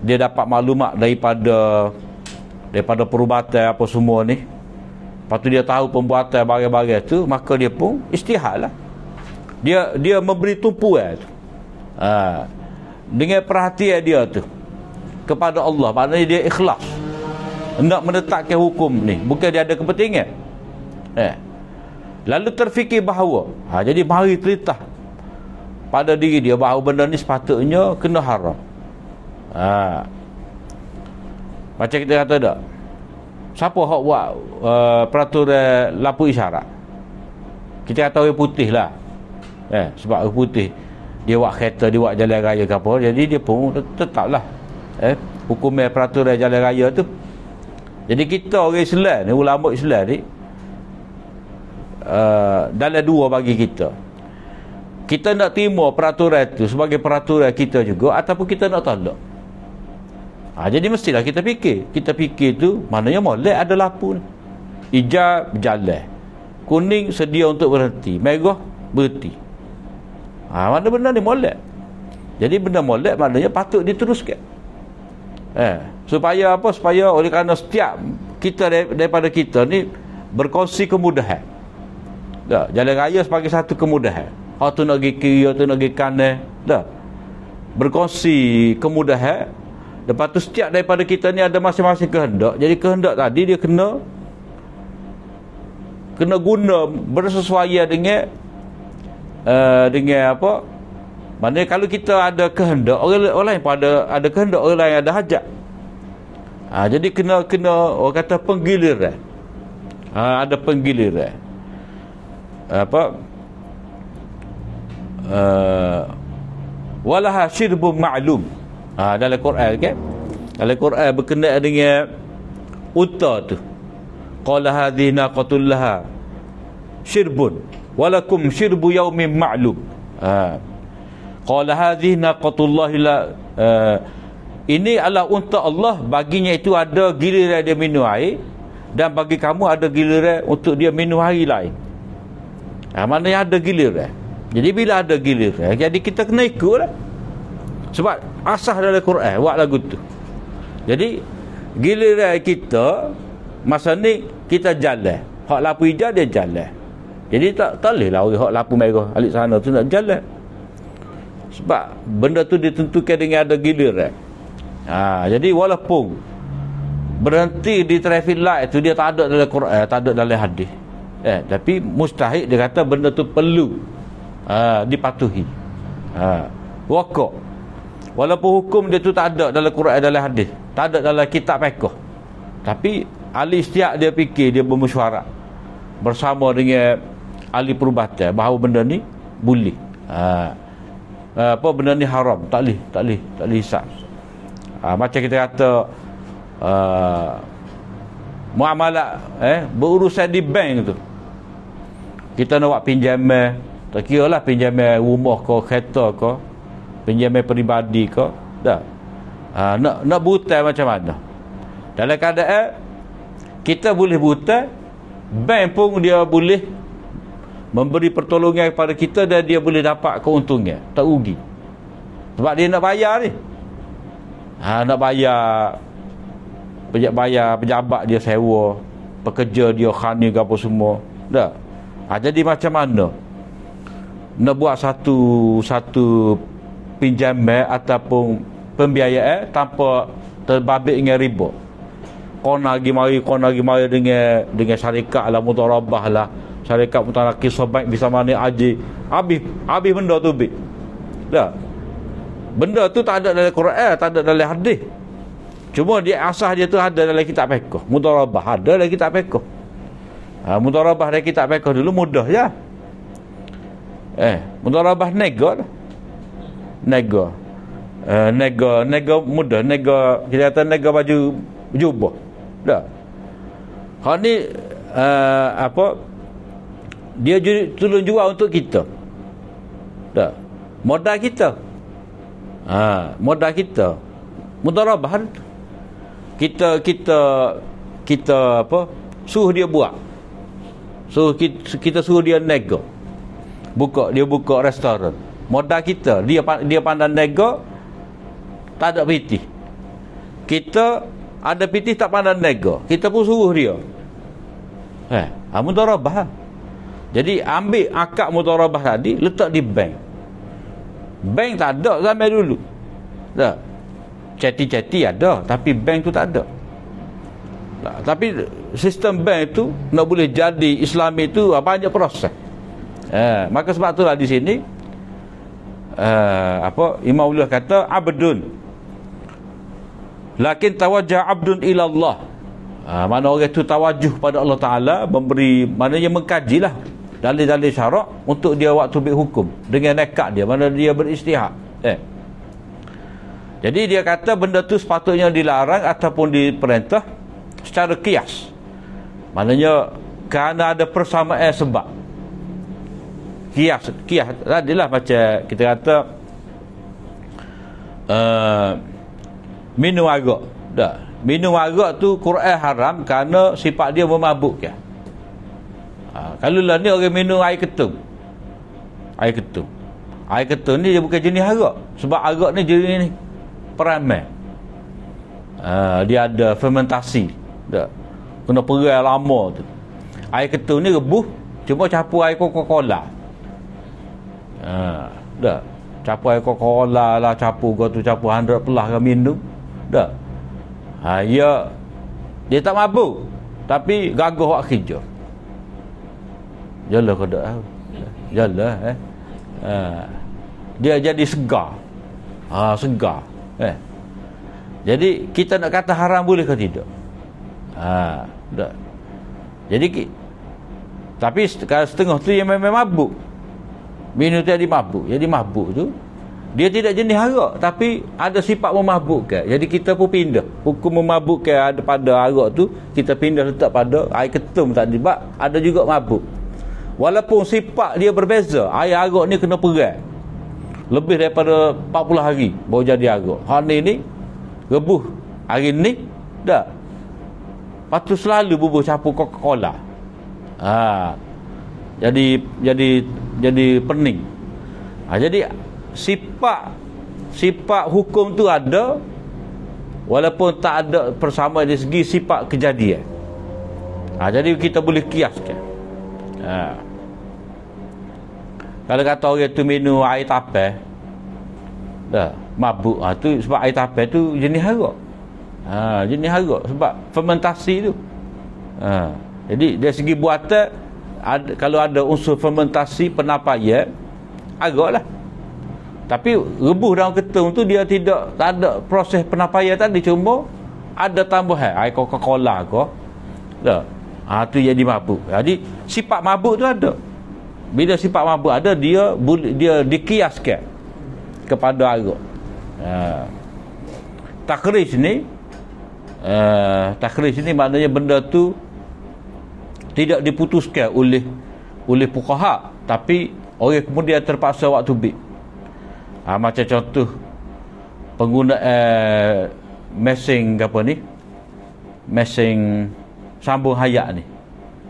Dia dapat maklumat daripada perubatan apa semua ni. Lepas tu dia tahu pembuatan barang-barang tu, maka dia pun istihad lah. Dia memberi tumpuan tu. Dengan perhatian dia tu kepada Allah, maknanya dia ikhlas nak menetapkan hukum ni, bukan dia ada kepentingan. Lalu terfikir bahawa jadi mari telitah pada diri dia bahawa benda ni sepatutnya kena haram. Macam kita kata tak, siapa hak buat peraturan lampu isyarat? Kita kata orang putih lah. Sebab orang putih dia buat kereta, dia buat jalan raya ke apa, jadi dia pun tetaplah hukuman peraturan jalan raya tu. Jadi kita orang Islam ni, ulama Islam ni, dalam dua bagi kita nak terima peraturan tu sebagai peraturan kita juga, ataupun kita nak tolak. Jadi mestilah kita fikir tu, maknanya molek ada lampu ni, hijau berjalan, kuning sedia untuk berhenti, merah berhenti. Mana benda ni molek. Jadi benda molek maknanya patut diteruskan. Supaya apa? Supaya oleh kerana setiap kita daripada kita ni berkongsi kemudahan. Jalan raya sebagai satu kemudahan. Hak tu nak pergi kiri, hak tu nak pergi kanan. Berkongsi kemudahan. Lepas tu setiap daripada kita ni ada masing-masing kehendak. Jadi kehendak tadi dia kena guna bersesuaian dengan apa? Maknanya kalau kita ada kehendak, orang lain pun ada kehendak, orang lain ada hajat. Jadi kena orang kata penggiliran. Ada penggiliran. Walaha syirbun ma'lum. Dalam Quran kan? Dalam Quran berkenaan dengan unta tu. Qala hadhihi naqatul laha syirbun walakum syirbu yaumin ma'lum. Qala hadhihi naqatullahi la, ini adalah unta Allah, baginya itu ada giliran dia minum air, dan bagi kamu ada giliran untuk dia minum air lain. Maknanya ada giliran. Jadi bila ada giliran, jadi kita kena ikut lah. Sebab asah dalam Quran buat lagu tu. Jadi giliran kita masa ni kita jalan, hak lampu hijau dia jalan. Jadi tak boleh lah orang hak lampu merah alik sana tu nak jalan. Sebab benda tu ditentukan dengan ada giliran. Jadi walaupun berhenti di traffic light tu dia tak ada dalam Quran, tak ada dalam hadis, tapi mustahil dia kata benda tu perlu dipatuhi. Wakaf, walaupun hukum dia tu tak ada dalam Quran, dalam hadis, tak ada dalam kitab fiqh, tapi ahli istiak dia fikir, dia bermesyuarat bersama dengan ahli perubatan bahawa benda ni boleh, apa benda ni haram, tak boleh hisap. Macam kita kata muamalah berurusan di bank tu, kita nak buat pinjaman, tak kira lah pinjaman rumah ke, kereta ke, pinjaman peribadi ke, dah nak berhutang macam mana. Dalam keadaan kita boleh berhutang, bank pun dia boleh memberi pertolongan kepada kita dan dia boleh dapat keuntungan, tak rugi. Sebab dia nak bayar ni, nak bayar pejabat dia sewa, pekerja dia khani ke apa semua, dah. Jadi macam mana nak buat satu pinjaman ataupun pembiayaan tanpa terbabit dengan riba. Kau nak pergi mari dengan syarikat lah, mudharabah lah, syarikat mutanakis bank bisa mana aji, habis benda tu bit. Dah. Benda tu tak ada dalam Quran, tak ada dalam hadis. Cuma dia asah dia tu ada dalam kitab fiqh. Mudharabah ada dalam kitab fiqh. Mudharabah dalam kitab fiqh dulu mudah je. Mudharabah nego mudah, kita kata nego baju jubah. Dah. Hak ni apa? Dia tolong jual untuk kita. Dah. Modal kita. Modal kita. Mudharabah. Kita apa? Suruh dia buat. Kita suruh dia nego. Dia buka restoran. Modal kita, dia pandang nego, tak ada pitih. Kita ada pitih tak pandang nego, kita pun suruh dia. Mudharabah. Jadi ambil akad mudharabah tadi, letak di bank. Bank tak ada zaman dulu. Tak. Ceti-ceti ada, tapi bank tu tak ada. Tapi sistem bank tu nak boleh jadi Islami tu banyak proses. Maka sebab itulah di sini Imam Ullah kata abdun lakin tawajjah abdun ila Allah. Mana orang tu tawajuh pada Allah Ta'ala, memberi, maknanya mengkajilah dalil-dalil syarak untuk dia waktu berhukum dengan nekat dia, mana dia beristihad. Jadi dia kata benda tu sepatutnya dilarang ataupun diperintah secara qiyas, maknanya kerana ada persamaan sebab. Qiyas tadilah macam kita kata minum arak. Dah. Minum arak tu Quran haram kerana sifat dia memabukkan. Kalau lah ni orang minum air ketum. Air ketum ni dia bukan jenis arak. Sebab arak ni jenis peramai. Dia ada fermentasi. Dah. Kena perai lama tu. Air ketum ni rebuh, cuma campur air Coca-Cola. Dah. Campur air Coca-Cola lah, campur 100 plus ke minum. Dah. Dia tak mabuk, tapi gagah wak kerja. Jalah kau dak tahu. Jalah dia jadi segar. Segar. Jadi kita nak kata haram boleh ke tidak? Tak. Jadi tapi setengah tu yang memang mabuk. Minum tadi mabuk. Jadi mabuk tu dia tidak jenis arak, tapi ada sifat memabukkan. Jadi kita pun pindah hukum memabukkan ada pada arak tu, kita pindah letak pada air ketum tadi, sebab ada juga mabuk. Walaupun sifat dia berbeza, air arak ni kena perai lebih daripada 40 hari baru jadi arak. Hak ni rebuh hari ni dah. Lepas tu selalu bubuh campur Coca-Cola. Jadi pening. Jadi sifat hukum tu ada, walaupun tak ada persamaan dari segi sifat kejadian. Jadi kita boleh kiaskan. Kalau kata orang tu minum air tapis dah mabuk, tu sebab air tapis tu jenis arak. Jenis arak sebab fermentasi tu. Jadi dari segi buatan kalau ada unsur fermentasi penapaian arak lah. Tapi rebuh dalam ketung tu dia tak ada proses penapaian tadi, cuma ada tambahan air Coca-Cola ke dah. Tu jadi mabuk. Jadi sifat mabuk tu ada. Bila sifat mabuk ada, dia dikiaskan kepada arak. Takhrij ni maknanya benda tu tidak diputuskan oleh fuqaha, tapi orang kemudian terpaksa buat tubik. Macam contoh penggunaan mesin apa ni, mesin sambung hayat ni,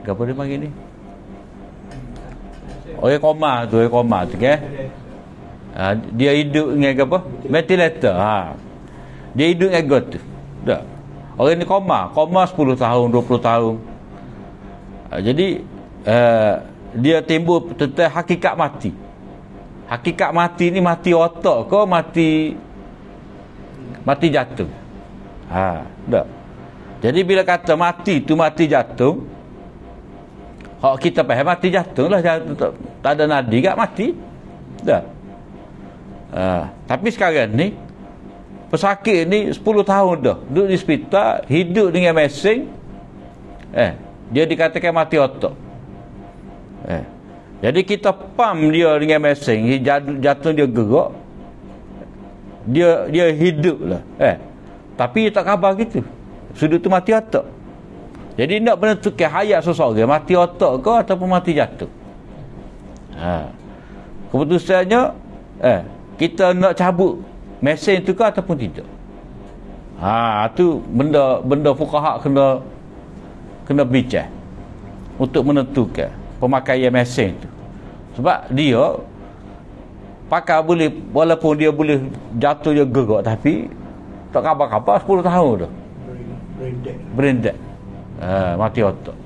apa dia panggil ni, orang koma tu kan. Dia hidup dengan apa, ventilator. Dia hidup dengan got tu dah. Orang ni koma 10 tahun 20 tahun. Jadi dia timbul tentang hakikat mati. Hakikat mati ni mati otak ke mati jantung. Dah. Jadi bila kata mati tu mati jantung, hak kita faham mati jantung lah, tak ada nadi kat mati. Dah. Tapi sekarang ni pesakit ni 10 tahun dah duduk di hospital, hidup dengan mesin, dia dikatakan mati otak. Jadi kita pam dia dengan mesin, jantung dia gerak, dia hidup lah. Tapi tak khabar gitu, sudut tu mati otak. Jadi nak menentukan hayat seseorang mati otak ke ataupun mati jantung. Keputusannya kita nak cabut mesin tu ke ataupun tidak. Tu benda fuqaha kena bincang untuk menentukan pemakaian mesin tu. Sebab dia pakar boleh, walaupun dia boleh jatuh dia gerak, tapi tak khabar-khabar 10 tahun dah brain dead. Mati otak.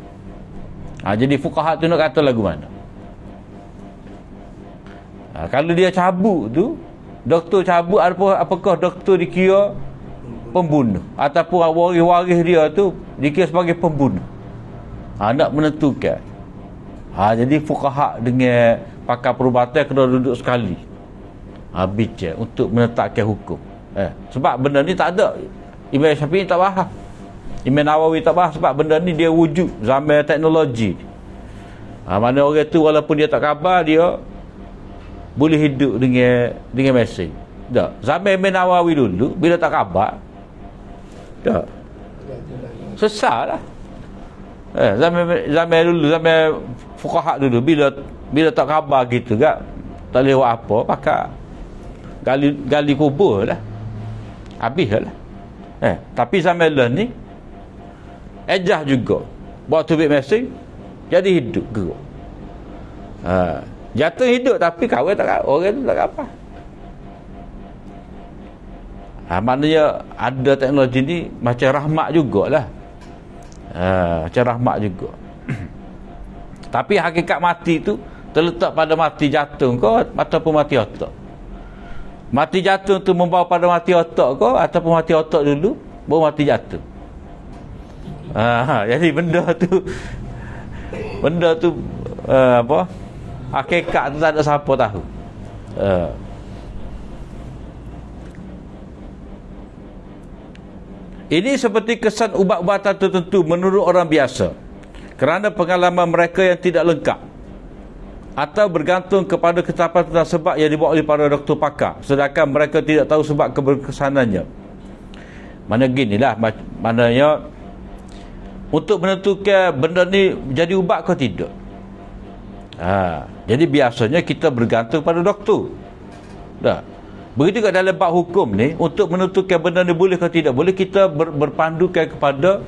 Jadi fuqaha tu nak kata lagu mana? Kalau dia cabut tu, doktor cabut, apakah doktor dikira pembunuh ataupun waris-waris dia tu dikira sebagai pembunuh? Nak menentukan. Jadi fuqaha dengan pakar perubatan kena duduk sekali bincang untuk menetapkan hukum. Sebab benda ni tak ada, Imam Syafi'i tak faham, Imam Nawawi tak faham, sebab benda ni dia wujud zaman teknologi. Mana orang tu walaupun dia tak khabar, dia boleh hidup dengan mesin. Tak. Zaman Imam Nawawi dulu bila tak khabar, tak sesat lah. Zaman dulu, zaman fuqaha dulu, bila tak khabar gitu kan, tak lewat apa, pakai gali kubur lah, habis lah. Tapi zaman lah ni ejah juga buat tubik mesin, jadi hidup gerak. Jatuh hidup tapi kahwin tak, orang tu tak apa. Maknanya ada teknologi ni macam rahmat jugalah. Macam rahmat juga. Tapi hakikat mati tu terletak pada mati jantung ke ataupun mati otak. Mati jantung tu membawa pada mati otak ke ataupun mati otak dulu baru mati jantung. Jadi benda tu apa, hakikat tu tak ada siapa tahu. Ini seperti kesan ubat-ubatan tertentu menurut orang biasa kerana pengalaman mereka yang tidak lengkap atau bergantung kepada ketetapan tentang sebab yang dibawa oleh para doktor pakar, sedangkan mereka tidak tahu sebab keberkesanannya. Mana ginilah, maknanya untuk menentukan benda ni jadi ubat ke tidak. Jadi biasanya kita bergantung pada doktor. Dah. Begitu juga dalam bab hukum ni, untuk menentukan benda ni boleh atau tidak boleh, kita berpandukan kepada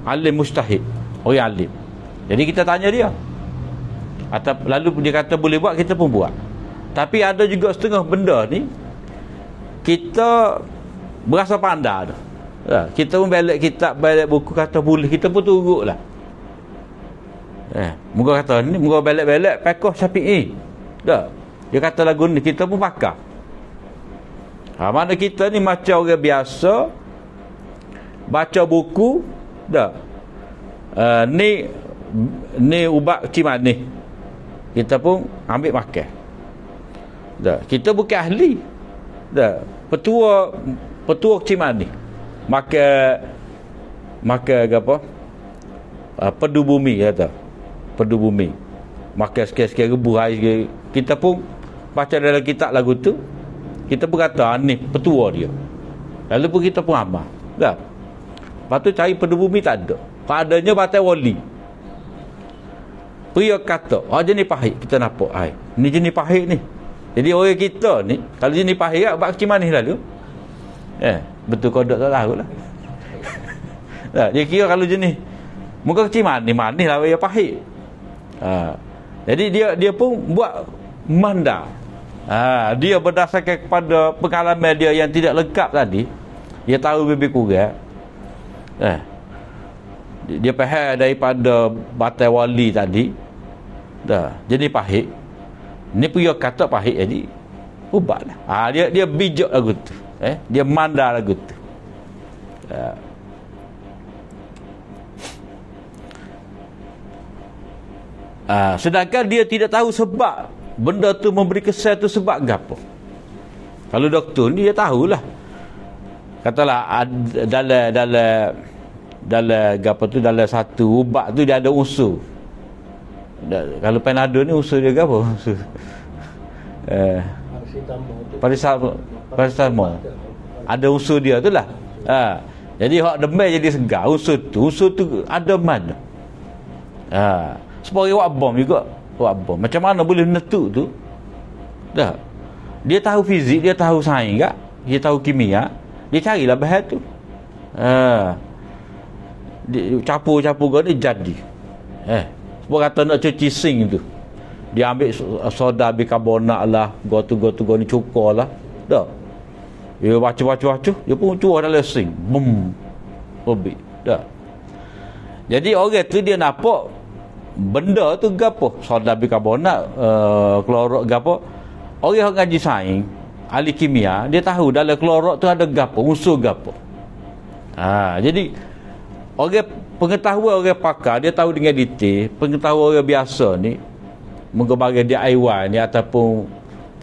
alim mujtahid, orang alim. Jadi kita tanya dia, atau lalu dia kata boleh buat, kita pun buat. Tapi ada juga setengah benda ni kita berasa pandai dah. Kita pun balik kitab, balik buku, kata boleh, kita pun turutlah. Muka kata ni, muka balik-balik pakoh Syafi'i. Dah. Dia kata lagu ni, kita pun pakar. Mana kita ni macam orang biasa, baca buku, dah. Ni ubat cimani, kita pun ambil makan. Dah. Kita bukan ahli. Dah. Petua cimani. Makan apa? Pedu bumi kata. Pedu bumi. Makan sikit-sikit rebu air. Kita pun baca dalam kitab lagu tu, kita pun kata ni petua dia. Lalu pun kita pun amal. Dah. Lepas tu cari pedu bumi tak ada. Padanya batai wali. Pria kata, jenis pahit, kita nampak air. Ni jenis pahit ni. Jadi orang kita ni, kalau jenis pahit kat bak manis lalu. Betul kodok tak tahu lah. Dia kira kalau jenis muka kecil manis lah, dia pahit. Jadi dia pun buat manda. Dia berdasarkan kepada pengalaman dia yang tidak lengkap tadi. Dia tahu lebih kurang. Dia faham daripada batai wali tadi. Dah. Jadi pahit. Ni punya kata pahit jadi ubatlah. Dia bijak lagu tu. Dia manda lagu tu. Sedangkan dia tidak tahu sebab benda tu memberi kesan tu sebab gapo. Kalau doktor ni dia tahulah. Katalah dalam gapo tu, dalam satu ubat tu dia ada unsur. Kalau Panadol ni unsur dia gapo? Unsur paracetamol. Ada unsur dia tu lah. Jadi hak demam jadi segar, unsur tu ada mana? Sebab orang buat bom juga. Buat bom. Macam mana boleh menentu tu? Dah. Dia tahu fizik, dia tahu sains tak? Dia tahu kimia. Dia carilah bahan tu. Dia capur-capur kau ni jadi. Sebab kata nak cuci sink tu, dia ambil soda bikarbonat lah, gotu-gotu ni cukur lah. Dah. Dia baca-baca, dia pun cuar dalam sink. Bum. Lebih. Dah. Jadi orang tu dia nampak benda tu gapo, soda bikarbonat, klorok gapo. Orang yang ngaji sains, ahli kimia, dia tahu dalam klorok tu ada gapo, unsur gapo. Jadi orang pengetahuan orang pakar, dia tahu dengan detail. Pengetahuan orang biasa ni, menggebagai dia aiwan ni ataupun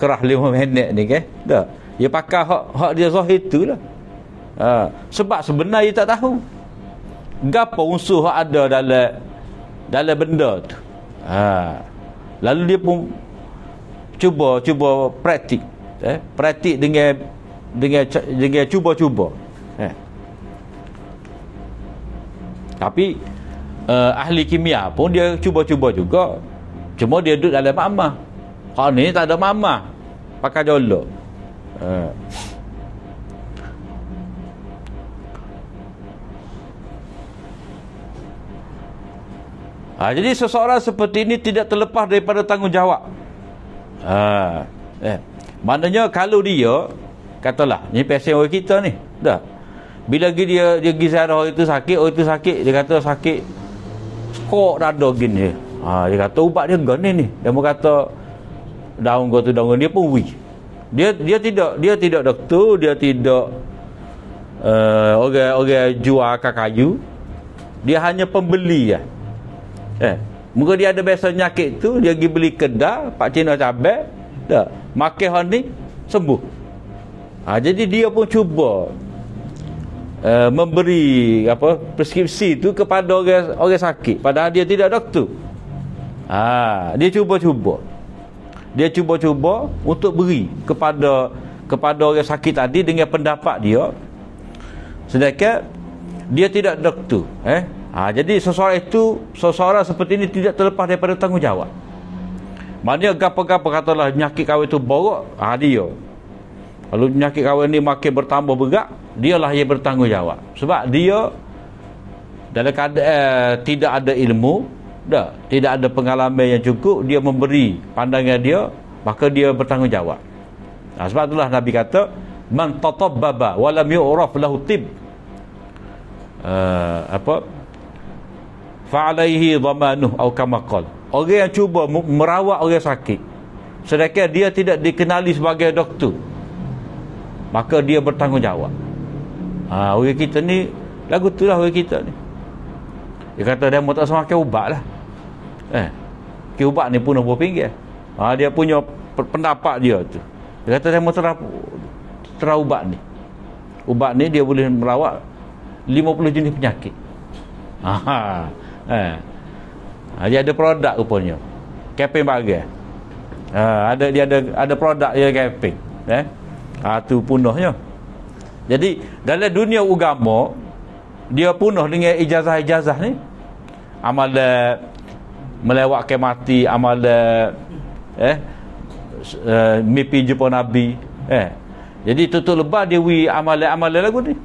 kerah 5 minit ni kan. Dah. Dia pakar hak dia zahir itulah. Sebab sebenarnya dia tak tahu gapo unsur hak ada dalam benda tu. Lalu dia pun cuba praktik. Praktik dengan cuba-cuba. Tapi ahli kimia pun dia cuba-cuba juga. Cuma dia duduk dalam mamah. Hak ni tak ada mamah. Pakai jolok. Jadi seseorang seperti ini tidak terlepas daripada tanggungjawab. Maknanya kalau dia, katalah ni pasien orang kita ni, dah. Bila dia pergi ziarah orang itu sakit, dia kata sakit skok dada gini. Dia kata ubat dia gini ni. Dia mau kata daun dia pun wui. Dia tidak doktor, dia tidak orang jual kayu. Dia hanya pembeli lah. Muka dia ada biasa nyakit tu, dia pergi beli kedai pak cina cabai, dah makan hal ni sembuh. Jadi dia pun cuba memberi preskripsi tu kepada orang sakit, padahal dia tidak doktor. Dia cuba untuk beri kepada orang sakit tadi dengan pendapat dia, sedangkan dia tidak doktor. Jadi seseorang seperti ini tidak terlepas daripada tanggungjawab. Maknanya gapa-gapa katalah penyakit kahwin tu borok, dia. Kalau penyakit kahwin ni makin bertambah berat, dialah yang bertanggungjawab. Sebab dia dalam keadaan tidak ada ilmu, tidak ada pengalaman yang cukup, dia memberi pandangan dia, maka dia bertanggungjawab. Sebab itulah Nabi kata, man tatabbaba wa lam yu'raf lahu tib, fa'alaihi dhamanuh atau kama qala. Orang yang cuba merawat orang sakit sedangkan dia tidak dikenali sebagai doktor, maka dia bertanggungjawab. Orang kita ni lagu tu lah, orang kita ni dia kata dia mau tak semakan ubat lah. Ubat ni pun RM20. Dia punya pendapat dia tu. Dia kata dia mau terah ubat ni. Ubat ni dia boleh merawat 50 jenis penyakit. Dia ada produk rupanya. Keping bagai. Dia ada produk dia keping. Tu punahnya. Jadi dalam dunia agama dia punah dengan ijazah-ijazah ni. Amal melewatkan mati, amal mimpi jumpa Nabi. Jadi tutup lebar dia wi amal lagu ni.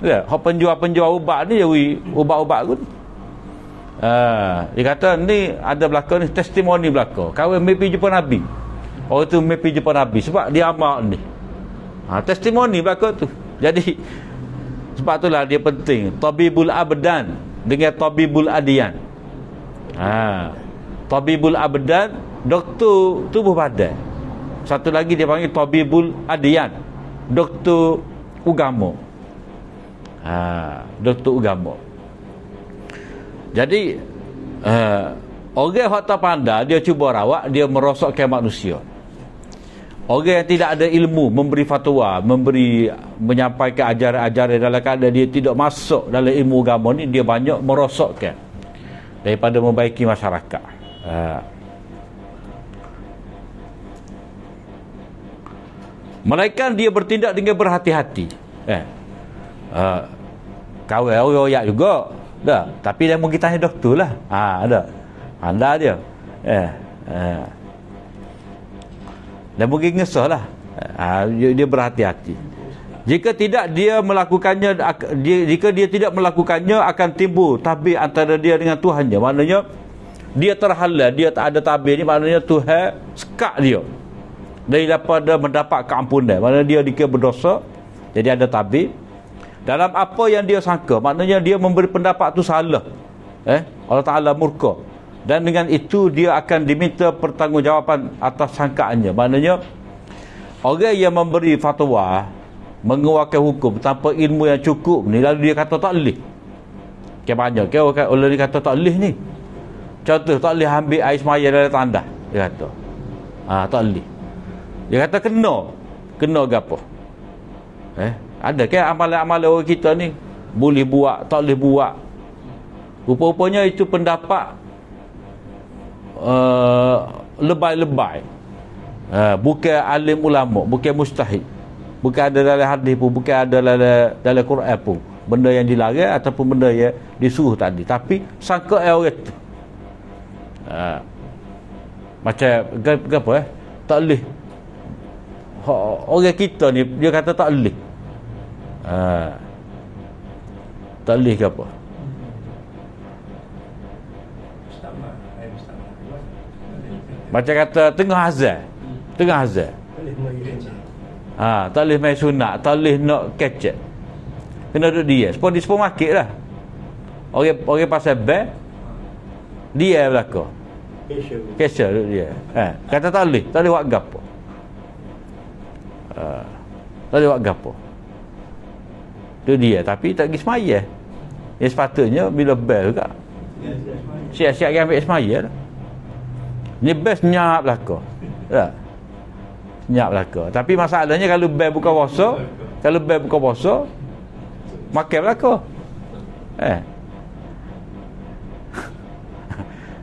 Hak penjual ubat ni dia wi ubat-ubat ni. Dia kata ni ada belakang ni, testimoni belakang kahwin mimpi jumpa Nabi. Orang tu mimpi jumpa Nabi sebab dia amal ni. Testimoni belakang tu. Jadi sebab itulah dia penting tabibul abdan dengan tabibul adiyan. Tabibul abdan, doktor tubuh badan. Satu lagi dia panggil tabibul adiyan, doktor agama. Doktor agama. Jadi orang yang tak pandai, dia cuba rawat, dia merosakkan manusia. Orang yang tidak ada ilmu memberi fatwa, menyampaikan ajaran-ajaran dalam keadaan dia tidak masuk dalam ilmu agama ni, dia banyak merosakkan daripada membaiki masyarakat. Melainkan dia bertindak dengan berhati-hati. Kawin royak juga dah, tapi dia mungkin tanya doktor lah. Ada anda dia dan mungkin ngesah lah. Dia berhati-hati. Jika dia tidak melakukannya akan timbul tabir antara dia dengan Tuhannya. Maknanya dia terhalang, dia tak ada tabir ni, maknanya Tuhan sekat dia daripada mendapat keampunan. Maknanya dia dikira berdosa, jadi ada tabir dalam apa yang dia sangka. Maknanya dia memberi pendapat tu salah. Allah Ta'ala murka. Dan dengan itu dia akan diminta pertanggungjawaban atas sangkaannya. Maknanya orang yang memberi fatwa, mengeluarkan hukum tanpa ilmu yang cukup ni, lalu dia kata tak boleh. Banyak orang dia kata tak boleh ni. Contoh, tak boleh ambil air semaya dalam tandas. Dia kata tak boleh. Dia kata kena gapo. Ada kan amalan-amalan orang kita ni boleh buat, tak boleh buat. Rupa-rupanya itu pendapat lebay-lebay. Bukan alim ulama, bukan mustahid, bukan ada dalam hadis pun, bukan ada dalam Quran pun, benda yang dilarang ataupun benda yang disuruh tadi, tapi sangka orang tu macam apa tak boleh. Orang kita ni dia kata tak boleh. Tak boleh ke apa? Macam kata tengah azan. Tak boleh main sunat, tak boleh nak kecek. Kena duduk dia. Sebab di supermarket lah. Orang pasal bank, dia belakang. Cashier duduk dia. Kata tak boleh buat gapo. Tak boleh buat gapo. Tu dia, tapi tak pergi semaya. Yang sepatutnya bila bel juga siap-siap pergi ambil semaya lah. Ni best senyap belaka. Senyap belaka. Tapi masalahnya kalau bel buka puasa, makan belaka.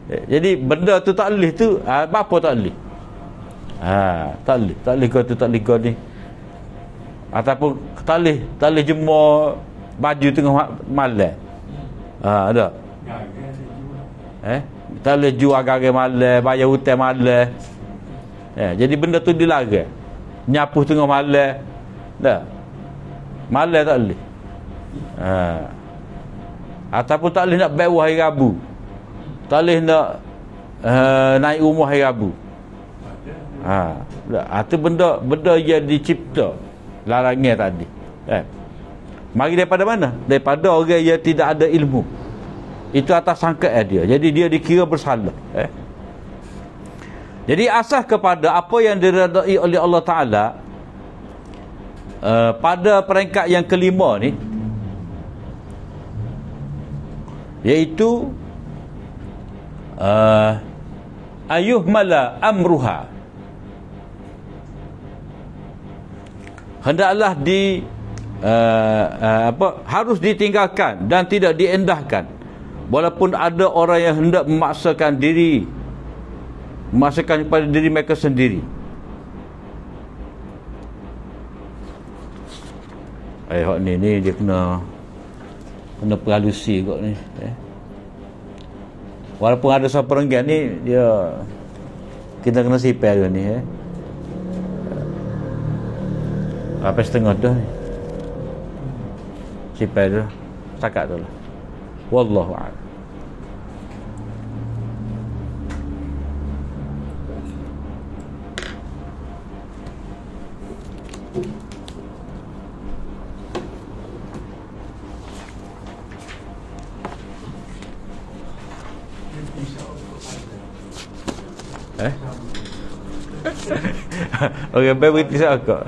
Jadi benda tu tak boleh tu, apa tak boleh? Tak boleh kau tu, tak boleh kau ni. Ataupun tak boleh jemur baju tengah malam. Ada. Tak boleh jual agak malam, bayar hutang malam. Jadi benda tu dilarang. Nyapu tengah malam dah. Malam tak boleh. Ataupun tak boleh nak bawah hari Rabu. Tak boleh nak naik rumah hari Rabu. Itu benda yang dicipta larangan tadi. Mari daripada mana? Daripada orang yang tidak ada ilmu. Itu atas sangkaan dia. Jadi dia dikira bersalah. Jadi asas kepada apa yang diredai oleh Allah Ta'ala pada peringkat yang kelima ni, iaitu ayuhmala amruha, hendaklah harus ditinggalkan dan tidak diendahkan, walaupun ada orang yang hendak memaksakan kepada diri mereka sendiri. Hak ni dia kena peralusi kot ni. Walaupun ada seperenggan ni, kita kena sipir ni. Apa setengah dah ni. Sipir dah. Setakat tu lah. Wallahu a'lam. Orang baik beritahu kau.